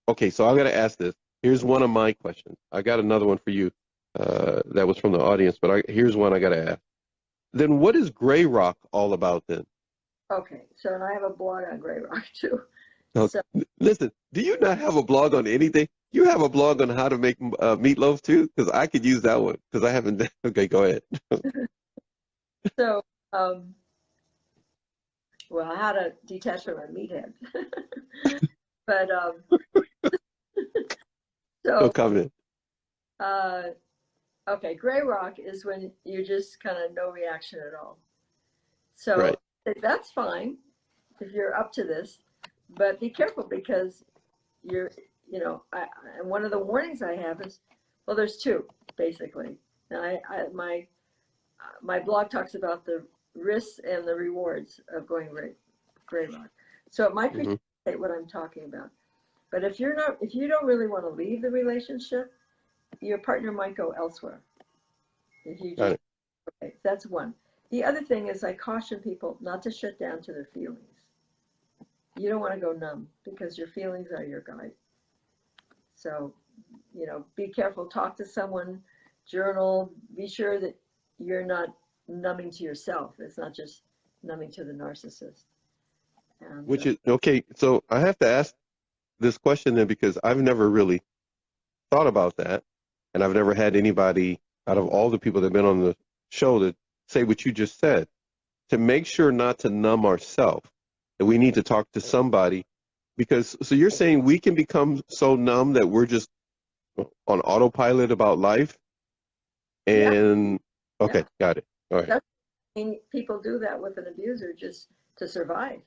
okay, so I'm going to ask this. Here's one of my questions. I got another one for you that was from the audience, but here's one I got to ask. Then what is Gray Rock all about then? Okay, so and I have a blog on Gray Rock too. Now, So, listen, do you not have a blog on anything? You have a blog on how to make meatloaf too? Because I could use that one, because I haven't. Okay, go ahead. so well, how to detach from a meathead. But so No comment. Okay, Gray Rock is when you just kind of no reaction at all. So Right. that's fine if you're up to this, but be careful, because you're, and one of the warnings I have is, well, there's two basically. And my blog talks about the risks and the rewards of going gray rock. So it might Mm-hmm. precipitate what I'm talking about. But if you don't really want to leave the relationship, your partner might go elsewhere. If you Got just, it. okay, that's one. The other thing is I caution people not to shut down to their feelings. You don't want to go numb because your feelings are your guide. So, be careful, talk to someone, journal, be sure that you're not numbing to yourself. It's not just numbing to the narcissist. And Which is okay. So I have to ask this question then because I've never really thought about that, and I've never had anybody out of all the people that have been on the show to say what you just said. To make sure not to numb ourselves, that we need to talk to somebody, because so you're saying we can become so numb that we're just on autopilot about life, yeah, and yeah. okay, got it. All right. That's, I mean, people do that with an abuser just to survive.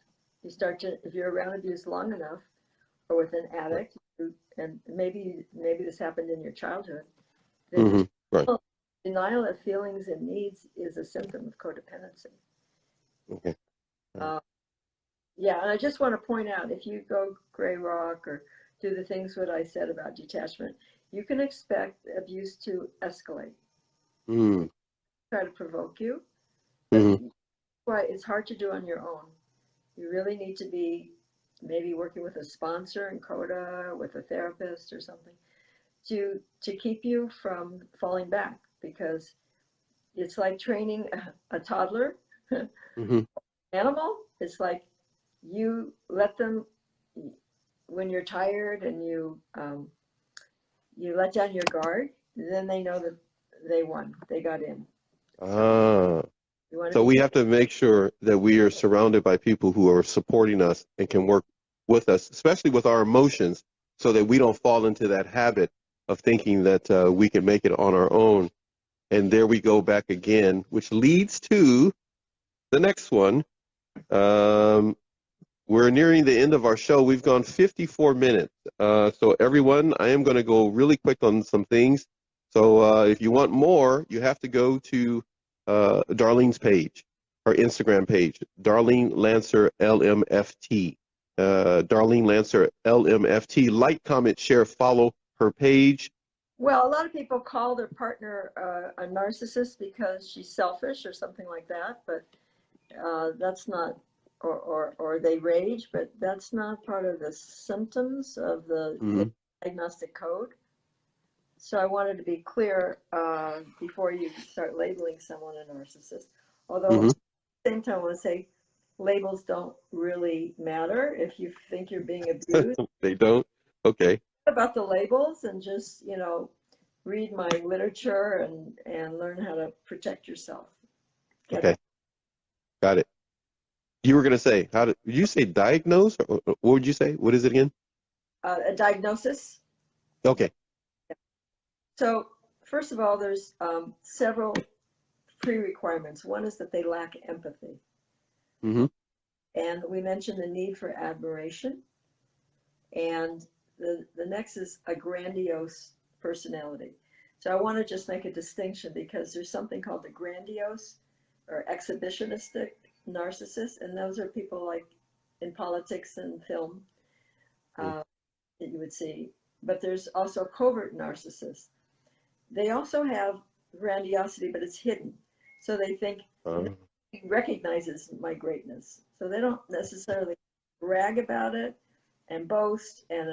You start to, if you're around abuse long enough, or with an addict, and maybe this happened in your childhood, then Mm-hmm. Right. denial of feelings and needs is a symptom of codependency. Okay. Right. Yeah, and I just want to point out, if you go gray rock or do the things what I said about detachment, you can expect abuse to escalate, Mm-hmm. try to provoke you, but why it's hard to do on your own. You really need to be maybe working with a sponsor in CODA, with a therapist or something, to keep you from falling back, because it's like training a toddler Mm-hmm. animal. It's like you let them, when you're tired and you let down your guard, then they know that they won, they got in. Ah. You want to So be we have to make sure that we are surrounded by people who are supporting us and can work with us, especially with our emotions, so that we don't fall into that habit of thinking that we can make it on our own. And there we go back again, which leads to the next one. Um, we're nearing the end of our show. We've gone 54 minutes. So everyone, I am going to go really quick on some things. So if you want more, you have to go to Darlene's page, her Instagram page, Darlene Lancer LMFT. Darlene Lancer LMFT. Like, comment, share, follow her page. Well, a lot of people call their partner a narcissist because she's selfish or something like that, but that's not, or they rage, but that's not part of the symptoms of the Mm-hmm. diagnostic code. So I wanted to be clear before you start labeling someone a narcissist. Although Mm-hmm. at the same time, I want to say labels don't really matter if you think you're being abused. They don't? Okay. About the labels and just, read my literature and learn how to protect yourself. Get Okay. Got it. You were going to say, did you say diagnose? Or what would you say? What is it again? a diagnosis. Okay. So first of all, there's several pre-requirements. One is that they lack empathy. Mm-hmm. And we mentioned the need for admiration. And the next is a grandiose personality. So I want to just make a distinction, because there's something called the grandiose or exhibitionistic narcissist, and those are people like in politics and film that you would see. But there's also covert narcissists. They also have grandiosity, but it's hidden. So they think Uh, he recognizes my greatness. So they don't necessarily brag about it and boast, and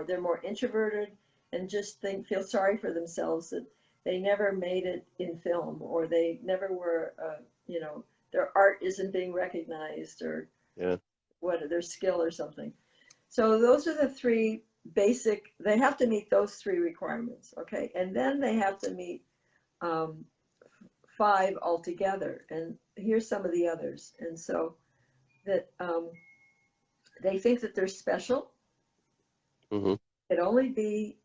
they're more introverted and just feel sorry for themselves that they never made it in film, or they never were, their art isn't being recognized, or yeah. their skill or something. So those are the three basic. They have to meet those three requirements, okay, and then they have to meet um, five altogether. And here's some of the others. And so that they think that they're special. Mm-hmm. It only be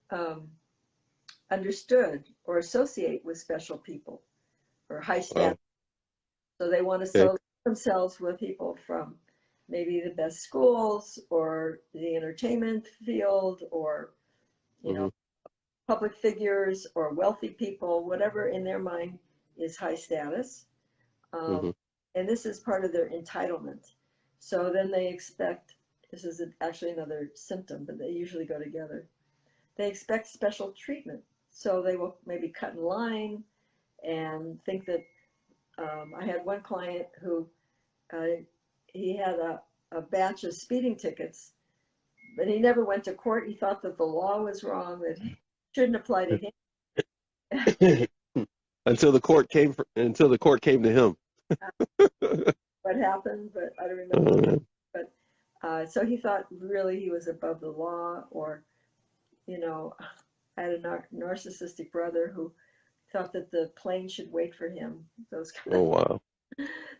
understood or associate with special people or high status. Wow. So they want to Okay. associate themselves with people from maybe the best schools or the entertainment field or, you know, Mm-hmm. public figures or wealthy people, whatever in their mind is high status. Um, Mm-hmm. and this is part of their entitlement. So then they expect, this is actually another symptom, but they usually go together. They expect special treatment. So they will maybe cut in line and think that I had one client who uh, he had a batch of speeding tickets, but he never went to court. He thought that the law was wrong, that he shouldn't apply to him. Until the court came to him. What happened, but I don't remember. Uh, But so he thought really he was above the law, or, you know, I had a narcissistic brother who thought that the plane should wait for him. Those kind oh of wow.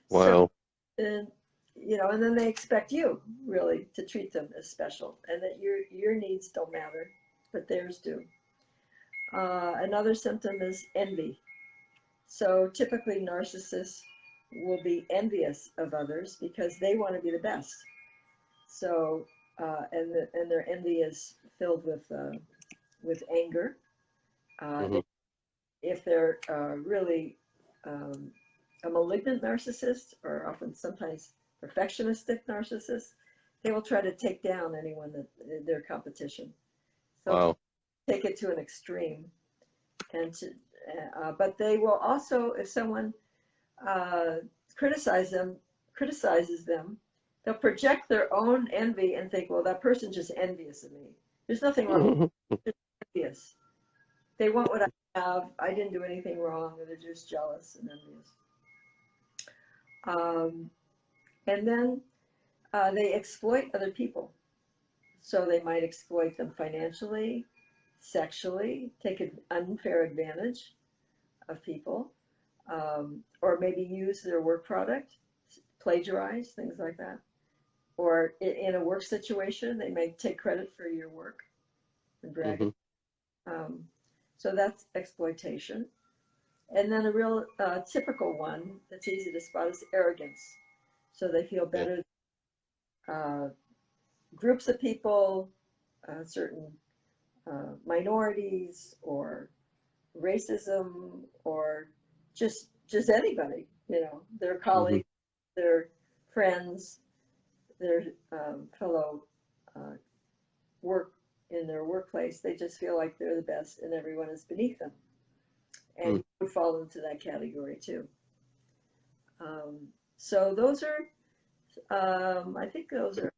so, Wow. and you know, and then they expect you really to treat them as special, and that your needs don't matter, but theirs do. Another symptom is envy. So typically, narcissists will be envious of others because they want to be the best. So, and their envy is filled with anger. Mm-hmm. If they're really um, a malignant narcissist, or often sometimes perfectionistic narcissist, they will try to take down anyone that their competition. So Wow. take it to an extreme, and to, but they will also, if someone uh, criticize them, criticizes them, they'll project their own envy and think, well, that person's just envious of me. There's nothing wrong with Mm-hmm. them. They're envious. They want what I have. I didn't do anything wrong. They're just jealous and envious. Um, and then they exploit other people. So they might exploit them financially, sexually, take an unfair advantage of people, or maybe use their work product, plagiarize, things like that. Or in a work situation, they may take credit for your work and brag. Mm-hmm. Um, so that's exploitation. And then a real typical one that's easy to spot is arrogance. So they feel Yeah. better than groups of people, certain minorities, or racism, or just anybody. You know, their Mm-hmm. colleagues, their friends, their fellow uh, work in their workplace. They just feel like they're the best, and everyone is beneath them. And Mm. you would fall into that category too. Um, so those are, I think those are,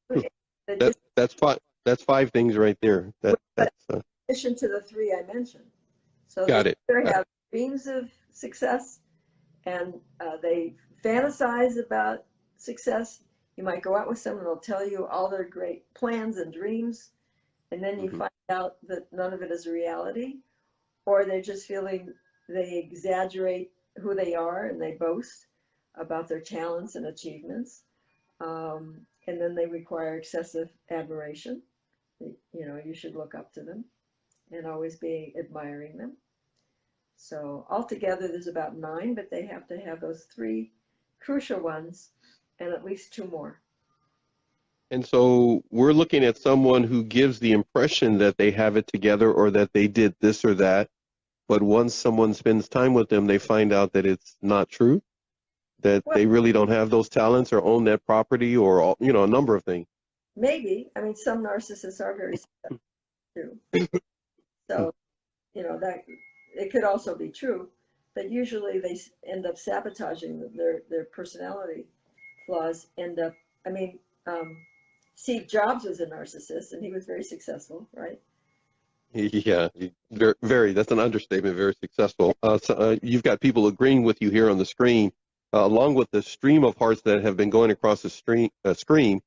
That the that's five. That's five things right there. That's addition to the three I mentioned. So they got it. either Got have dreams of success, and they fantasize about success. You might go out with someone, they'll tell you all their great plans and dreams, and then it. you Mm-hmm. find out that none of it is reality, or they're just feeling they exaggerate who they are and they boast about their talents and achievements. And then they require excessive admiration. You know, you should look up to them and always be admiring them. So altogether, there's about 9, but they have to have those 3 crucial ones and at least 2 more. And so we're looking at someone who gives the impression that they have it together or that they did this or that. But once someone spends time with them, they find out that it's not true, that Well, they really don't have those talents or own that property or, a number of things. maybe. I mean, some narcissists are very successful too. So, you know, that it could also be true, but usually they end up sabotaging their personality flaws. End up, I mean, Steve Jobs was a narcissist, and he was very successful, right? Yeah, very, very, that's an understatement, very successful. You've got people agreeing with you here on the screen, along with the stream of hearts that have been going across the screen.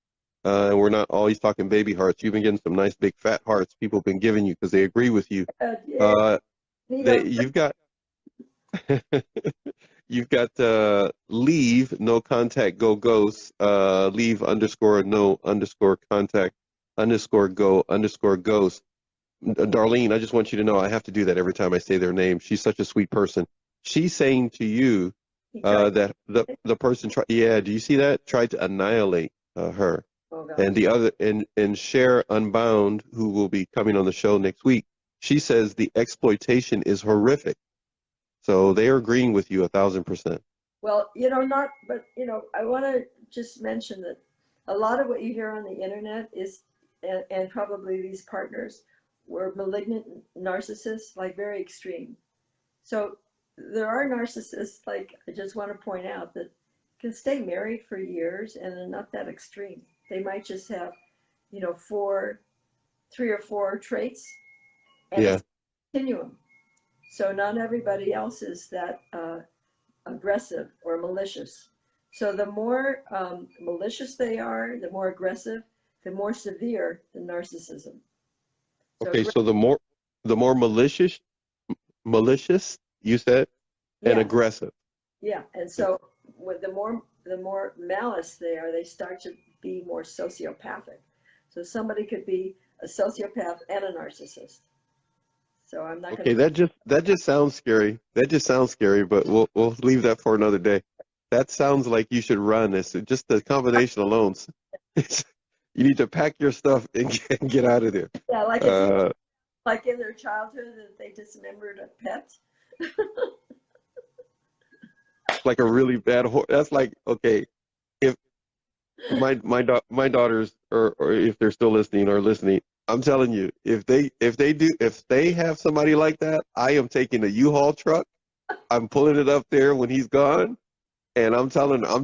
And we're not always talking baby hearts. You've been getting some nice big fat hearts people have been giving you because they agree with you. Yeah, You've got you've got leave, no contact, go ghost, leave underscore no underscore contact underscore go underscore ghost. Darlene, I just want you to know I have to do that every time I say their name. She's such a sweet person. She's saying to you He tried. that the person tried. Yeah, do you see that? Tried to annihilate her. Oh And gosh. the other, and Cher Unbound, who will be coming on the show next week, she says the exploitation is horrific. So they are agreeing with you 1,000%. Well, not, but I want to just mention that a lot of what you hear on the internet is, and probably these partners were malignant narcissists, like very extreme. So there are narcissists, like I just want to point out, that can stay married for years and they're not that extreme. They might just have, three or four traits, and Yeah. it's a continuum. So not everybody else is that aggressive or malicious. So the more malicious they are, the more aggressive, the more severe the narcissism. So Okay. So the more malicious, you said, and yeah, aggressive. yeah. And Okay. so with the more malice they are, they start to be more sociopathic. So somebody could be a sociopath and a narcissist. So I'm not going Okay, to. that just sounds scary. That just sounds scary, but we'll leave that for another day. That sounds like you should run this. Just the combination alone. You need to pack your stuff and get out of there. Yeah, like it's Uh, like in their childhood that they dismembered a pet. like a really bad that's like, okay, if my daughters, or if they're still listening or listening, I'm telling you, if they have somebody like that, I am taking a U-Haul truck. I'm pulling it up there when he's gone, and I'm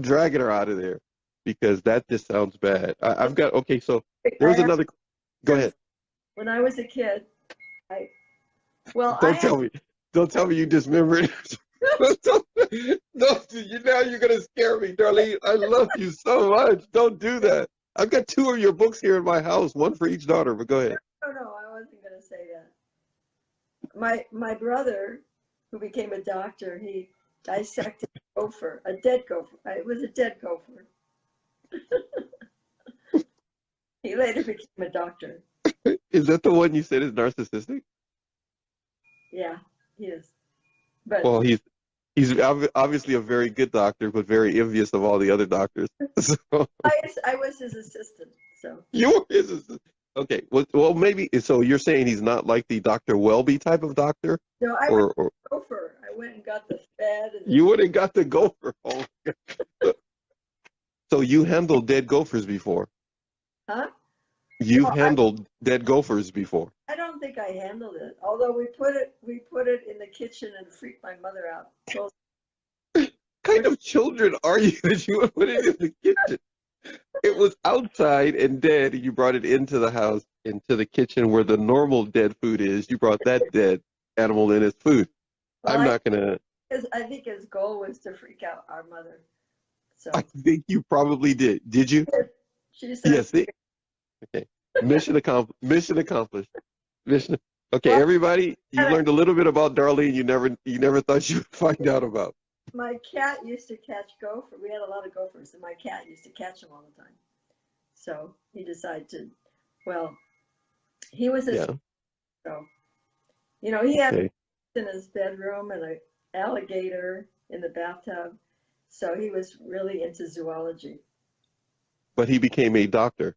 dragging her out of there because that just sounds bad. I've got, okay, so there I was have another, go ahead. when I was a kid. I well, I Don't had tell me, don't tell me you dismembered. don't, you're gonna scare me, Darlene. I love you so much. Don't do that. I've got two of your books here in my house, one for each daughter, but go ahead. no, I wasn't going to say that. My brother, who became a doctor, he dissected a gopher, a dead gopher. It was a dead gopher. He later became a doctor. Is that the one you said is narcissistic? Yeah, he is. But Well, he's obviously a very good doctor, but very envious of all the other doctors. So I was his assistant. So you is okay. Well, maybe so. You're saying he's not like the Dr. Welby type of doctor, no, I went or to gopher. I went and got the fed and you wouldn't got the gopher. Oh, so you handled dead gophers before. huh? You've No, handled dead gophers before. I don't think I handled it. Although we put it in the kitchen and freaked my mother out. So Kind of children are you that you would put it in the kitchen? It was outside and dead, and you brought it into the house, into the kitchen where the normal dead food is. You brought that dead animal in as food. well, I'm not gonna. I think his goal was to freak out our mother. I So think you probably did. Did you? she said, Yes. See? Okay. Mission accomplished. Mission accomplished. Mission. Okay, well, everybody, you learned a little bit about Darlene you never thought you would find out about. my cat used to catch gopher. We had a lot of gophers, and my cat used to catch them all the time. So he decided to, well, he was a, Yeah. so, he had Okay. in his bedroom and an alligator in the bathtub. So he was really into zoology. But he became a doctor,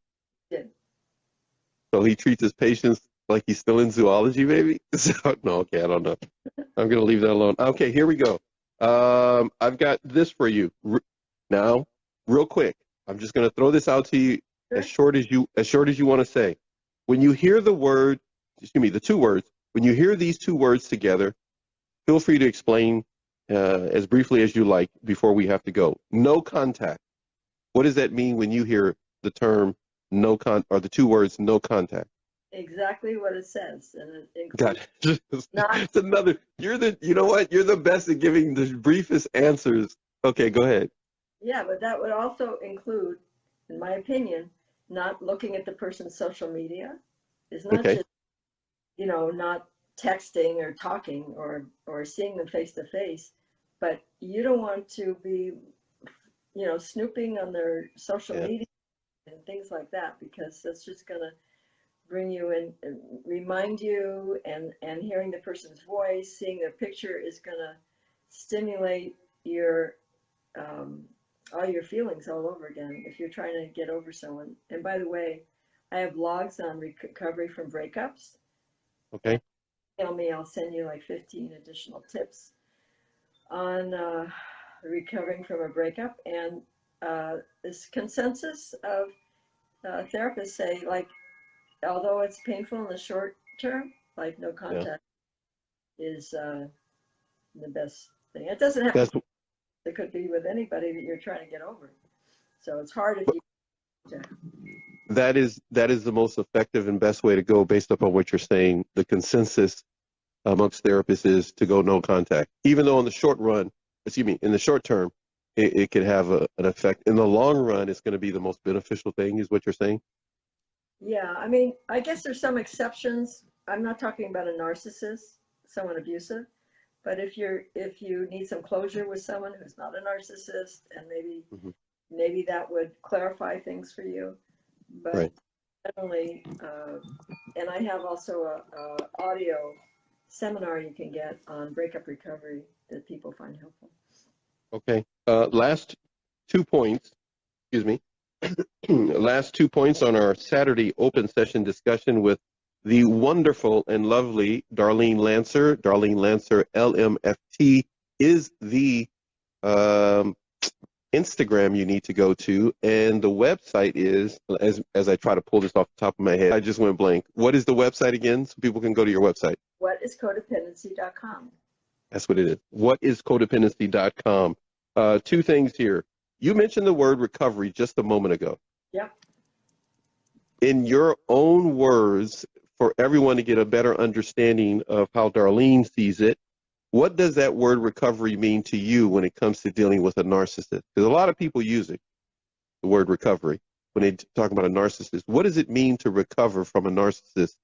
He did. so he treats his patients like he's still in zoology, maybe. So, no, okay, I don't know. I'm gonna leave that alone. Okay, here we go. I've got this for you now, real quick. I'm just gonna throw this out to you Sure. as short as you want to say. When you hear the two words. When you hear these two words together, feel free to explain as briefly as you like before we have to go. No contact. What does that mean when you hear the term or the two words no contact? Exactly what it says, and it Got includes it. not. It's another. You know what? You're the best at giving the briefest answers. Okay, go ahead. Yeah, but that would also include, in my opinion, not looking at the person's social media. It's not Okay. just, not texting or talking or seeing them face to face, but you don't want to be, snooping on their social Yeah. media and things like that, because that's just going to bring you in and remind you, and hearing the person's voice, seeing their picture is going to stimulate, your all your feelings all over again if you're trying to get over someone. And by the way, I have blogs on recovery from breakups. Okay. Tell me, I'll send you like 15 additional tips on recovering from a breakup. And this consensus of therapists say, like, although it's painful in the short term, like no Yeah. contact is the best thing. It doesn't have That's to, it could be with anybody that you're trying to get over. So it's hard if you. that is the most effective and best way to go based upon what you're saying. The consensus amongst therapists is to go no contact, even though in the short run, in the short term, it could have an effect. In the long run, it's going to be the most beneficial thing, is what you're saying? Yeah, I mean, I guess there's some exceptions. I'm not talking about a narcissist, someone abusive, but if you need some closure with someone who's not a narcissist, and Mm-hmm. maybe that would clarify things for you. But Right. definitely, and I have also a audio seminar you can get on breakup recovery that people find helpful. Okay. Last 2 points, excuse me. Last 2 points on our Saturday open session discussion with the wonderful and lovely Darlene Lancer. Darlene Lancer, LMFT, is the Instagram you need to go to, and the website is, as I try to pull this off the top of my head, I just went blank. What is the website again, so people can go to your website? Whatiscodependency.com. That's what it is. Whatiscodependency.com. 2 things here. You mentioned the word recovery just a moment ago. Yep. In your own words, for everyone to get a better understanding of how Darlene sees it, what does that word recovery mean to you when it comes to dealing with a narcissist? Because a lot of people use it, the word recovery, when they talk about a narcissist. What does it mean to recover from a narcissist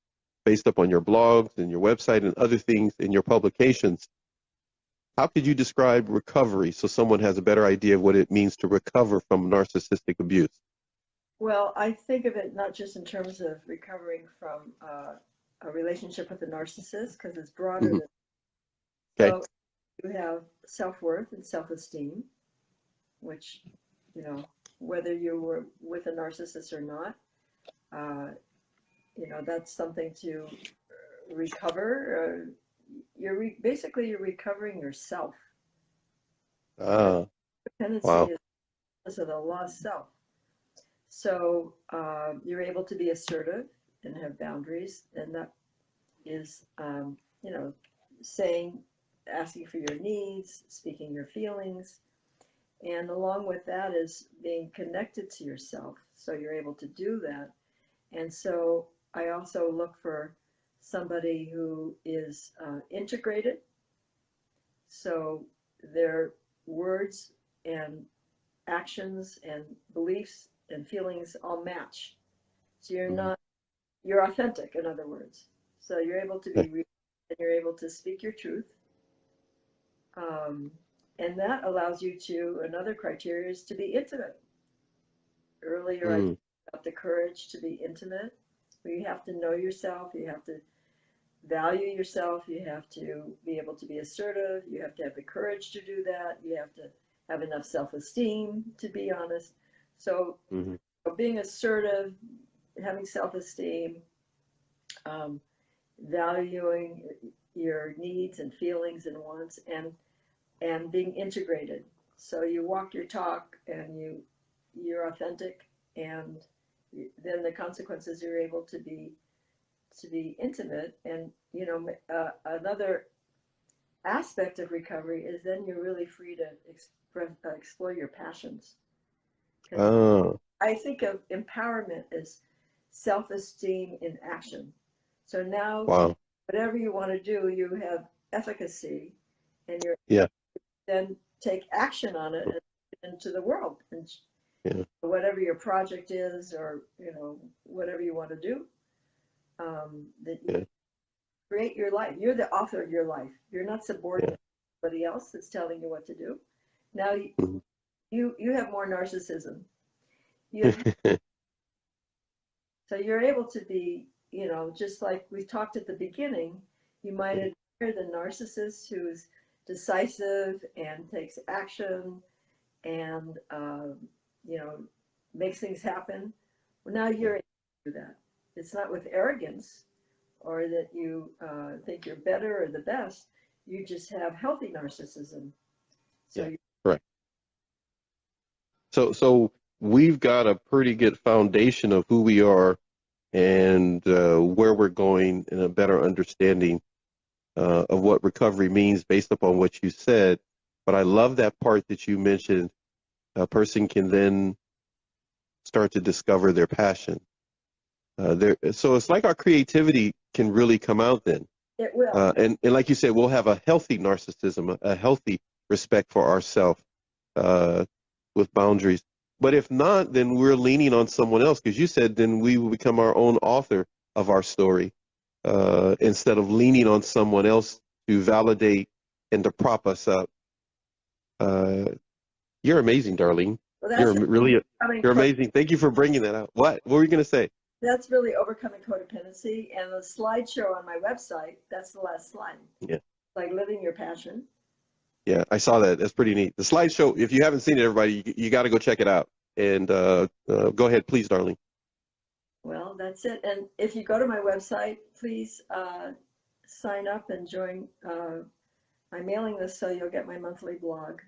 based upon your blogs and your website and other things in your publications? How could you describe recovery so someone has a better idea of what it means to recover from narcissistic abuse? Well, I think of it not just in terms of recovering from a relationship with a narcissist, because it's broader Mm-hmm. than. Okay. So you have self-worth and self-esteem, which, whether you were with a narcissist or not, that's something to recover. Basically you're recovering yourself. Ah, Dependency wow. is of the lost self. So you're able to be assertive and have boundaries, and that is, saying, asking for your needs, speaking your feelings, and along with that is being connected to yourself. So you're able to do that. And so I also look for somebody who is integrated. So their words and actions and beliefs and feelings all match. So Mm-hmm. you're authentic, in other words. So you're able to be Okay. real, and you're able to speak your truth. And that allows you to, another criteria is to be intimate. Earlier, I Mm, talked about the courage to be intimate. You have to know yourself. You have to value yourself. You have to be able to be assertive. You have to have the courage to do that. You have to have enough self-esteem to be honest. So mm-hmm. being assertive, having self-esteem, valuing your needs and feelings and wants, and being integrated. So you walk your talk, and you're authentic, and then the consequences, you're able to be intimate. And another aspect of recovery is then you're really free to explore your passions, because Ah, I think of empowerment as self-esteem in action. So now wow. whatever you want to do, you have efficacy, and you're Yeah, then take action on it into the world, and yeah, whatever your project is, or whatever you want to do, that you yeah, create your life. You're the author of your life. You're not yeah. subordinate to somebody else that's telling you what to do. Now Mm-hmm. you have more narcissism. You have, so you're able to be, just like we talked at the beginning. You might admire the narcissist who's decisive and takes action and, you know, makes things happen. Well, now you're able to do that. It's not with arrogance or that you think you're better or the best. You just have healthy narcissism. So Yeah, correct. So we've got a pretty good foundation of who we are and where we're going, and a better understanding of what recovery means based upon what you said. But I love that part that you mentioned. A person can then start to discover their passion. So it's like our creativity can really come out then. it will. And like you said, we'll have a healthy narcissism, a healthy respect for ourselves with boundaries. But if not, then we're leaning on someone else, because you said then we will become our own author of our story instead of leaning on someone else to validate and to prop us up. You're amazing, Darlene. Well, You're that's really, overcoming you're amazing. Thank you for bringing that out. What were you going to say? that's really overcoming codependency. And the slideshow on my website, that's the last slide. Yeah. Like living your passion. Yeah, I saw that. That's pretty neat. The slideshow, if you haven't seen it, everybody, you got to go check it out. And go ahead, please, Darlene. Well, that's it. And if you go to my website, please sign up and join my mailing list so you'll get my monthly blog.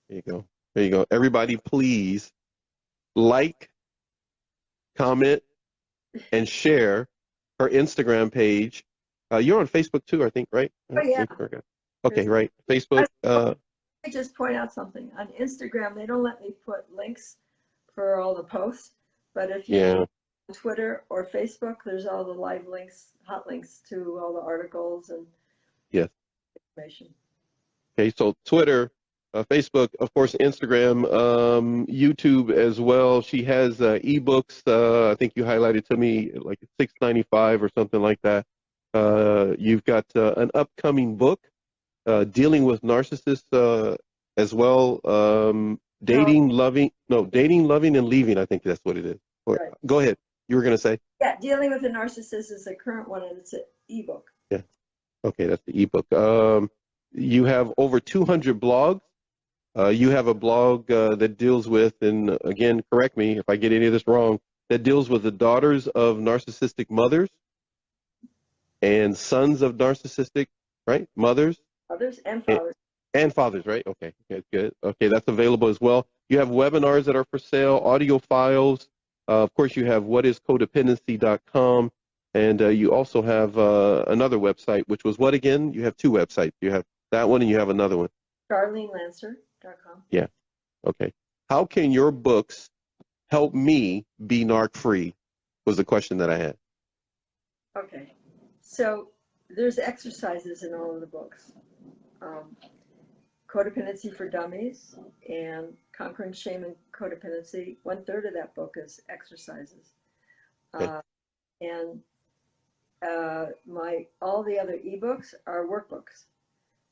There you go. There you go. Everybody, please like, comment, and share her Instagram page. You're on Facebook too, I think, right? Oh, yeah. Okay, right. Facebook. I just point out something. On Instagram, they don't let me put links for all the posts. But if you Yeah. on Twitter or Facebook, there's all the live links, hot links to all the articles and Yes. information. Okay, so Twitter, Facebook, of course, Instagram, YouTube as well. She has ebooks. I think you highlighted to me like $6.95 or something like that. You've got an upcoming book dealing with narcissists as well. Dating, loving, and leaving. I think that's what it is. Right. Go ahead. You were going to say? Yeah, Dealing with a Narcissist is the current one, and it's an ebook. Yeah. Okay, that's the ebook. You have over 200 blogs. You have a blog that deals with, and again, correct me if I get any of this wrong, that deals with the daughters of narcissistic mothers and sons of narcissistic, right? Mothers. Mothers and fathers. And fathers, right? Okay, okay, good. Okay, that's available as well. You have webinars that are for sale, audio files. Of course, you have whatiscodependency.com. And you also have another website, which was what again? You have two websites. You have that one and you have another one. DarleneLancer.com. Yeah. Okay. How can your books help me be narc free? Was the question that I had. Okay. So there's exercises in all of the books. Codependency for Dummies and Conquering Shame and Codependency. 1/3 of that book is exercises. Okay. And all the other ebooks are workbooks.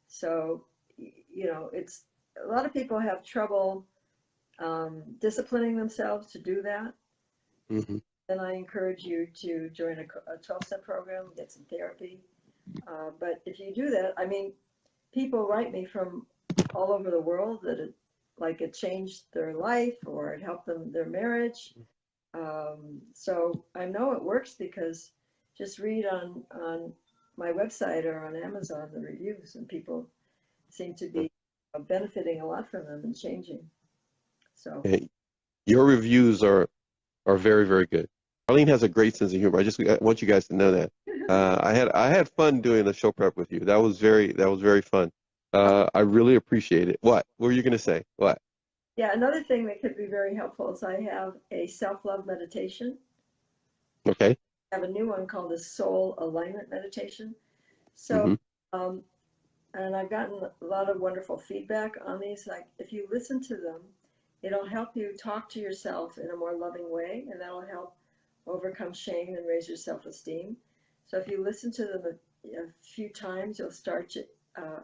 So, you know, it's a lot of people have trouble disciplining themselves to do that. Mm-hmm. And I encourage you to join a 12-step program, get some therapy. But if you do that, I mean, people write me from all over the world that it changed their life or it helped them their marriage. So I know it works because just read on my website or on Amazon the reviews, and people seem to be benefiting a lot from them and changing. So your reviews are very, very good. Arlene has a great sense of humor. I want you guys to know that. I had fun doing the show prep with you. That was very fun. I really appreciate it. What were you going to say? What? Yeah, another thing that could be very helpful is I have a self-love meditation. Okay. I have a new one called the Soul Alignment Meditation. So, and I've gotten a lot of wonderful feedback on these. Like, if you listen to them, it'll help you talk to yourself in a more loving way, and that'll help overcome shame and raise your self-esteem. So if you listen to them a few times, you'll start to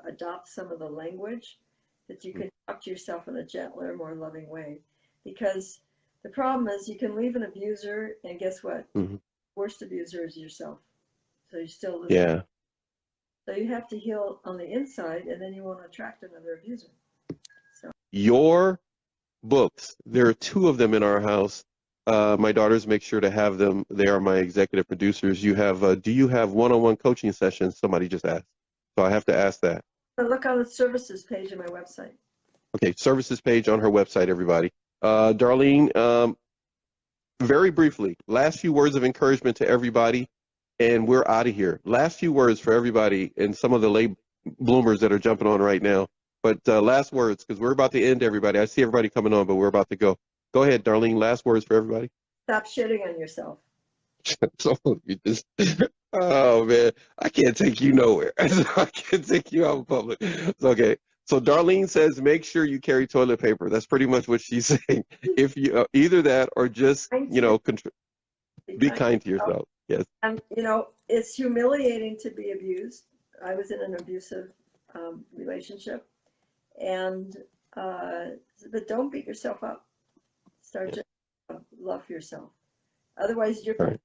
adopt some of the language that you can talk to yourself in a gentler, more loving way. Because the problem is you can leave an abuser, and guess what? Worst abuser is yourself. So you still live. Yeah. So you have to heal on the inside, and then you won't attract another abuser. So Your books, there are 2 of them in our house. My daughters make sure to have them. They are my executive producers. You have, do you have one-on-one coaching sessions? Somebody just asked. So I have to ask that. look on the services page of my website. Okay, services page on her website, everybody. Darlene, very briefly, last few words of encouragement to everybody, and we're out of here. Last few words for everybody and some of the late bloomers that are jumping on right now. But last words, because we're about to end, everybody. I see everybody coming on, but we're about to go. Go ahead, Darlene. Last words for everybody. Stop shitting on yourself. So you just, oh man, I can't take you nowhere. I can't take you out in public. It's okay. So Darlene says, make sure you carry toilet paper. That's pretty much what she's saying. If you either that or just, you know, be kind to yourself. Yes. And you know, it's humiliating to be abused. I was in an abusive relationship, and but don't beat yourself up. Start to love yourself. Otherwise, you're Right.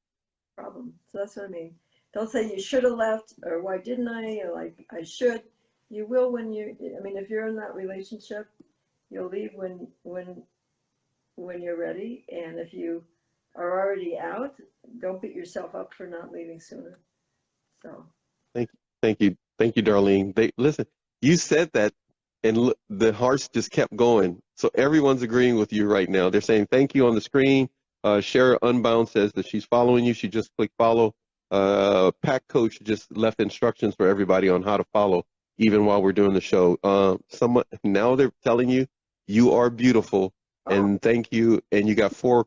a problem. So that's what I mean. Don't say you should have left or why didn't I, or like I should. You will when you. I mean, if you're in that relationship, you'll leave when you're ready. And if you are already out, don't beat yourself up for not leaving sooner. So. Thank you, Darlene. Listen. You said that, and the hearts just kept going. So everyone's agreeing with you right now. They're saying thank you on the screen. Shara Unbound says that she's following you. She just clicked follow. Pack Coach just left instructions for everybody on how to follow, even while we're doing the show. Someone now they're telling you you are beautiful, and thank you. And you got four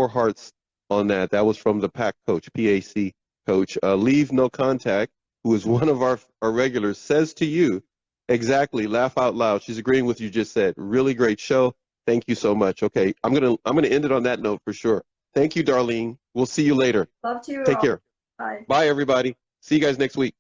hearts on that. That was from the Pack Coach, PAC Coach. Leave no contact, who is one of our regulars, says to you, exactly. Laugh out loud. She's agreeing with you just said. Really great show. Thank you so much. Okay, I'm gonna end it on that note for sure. Thank you, Darlene. We'll see you later. Love to you. Take all. care. Bye. Bye, everybody. See you guys next week.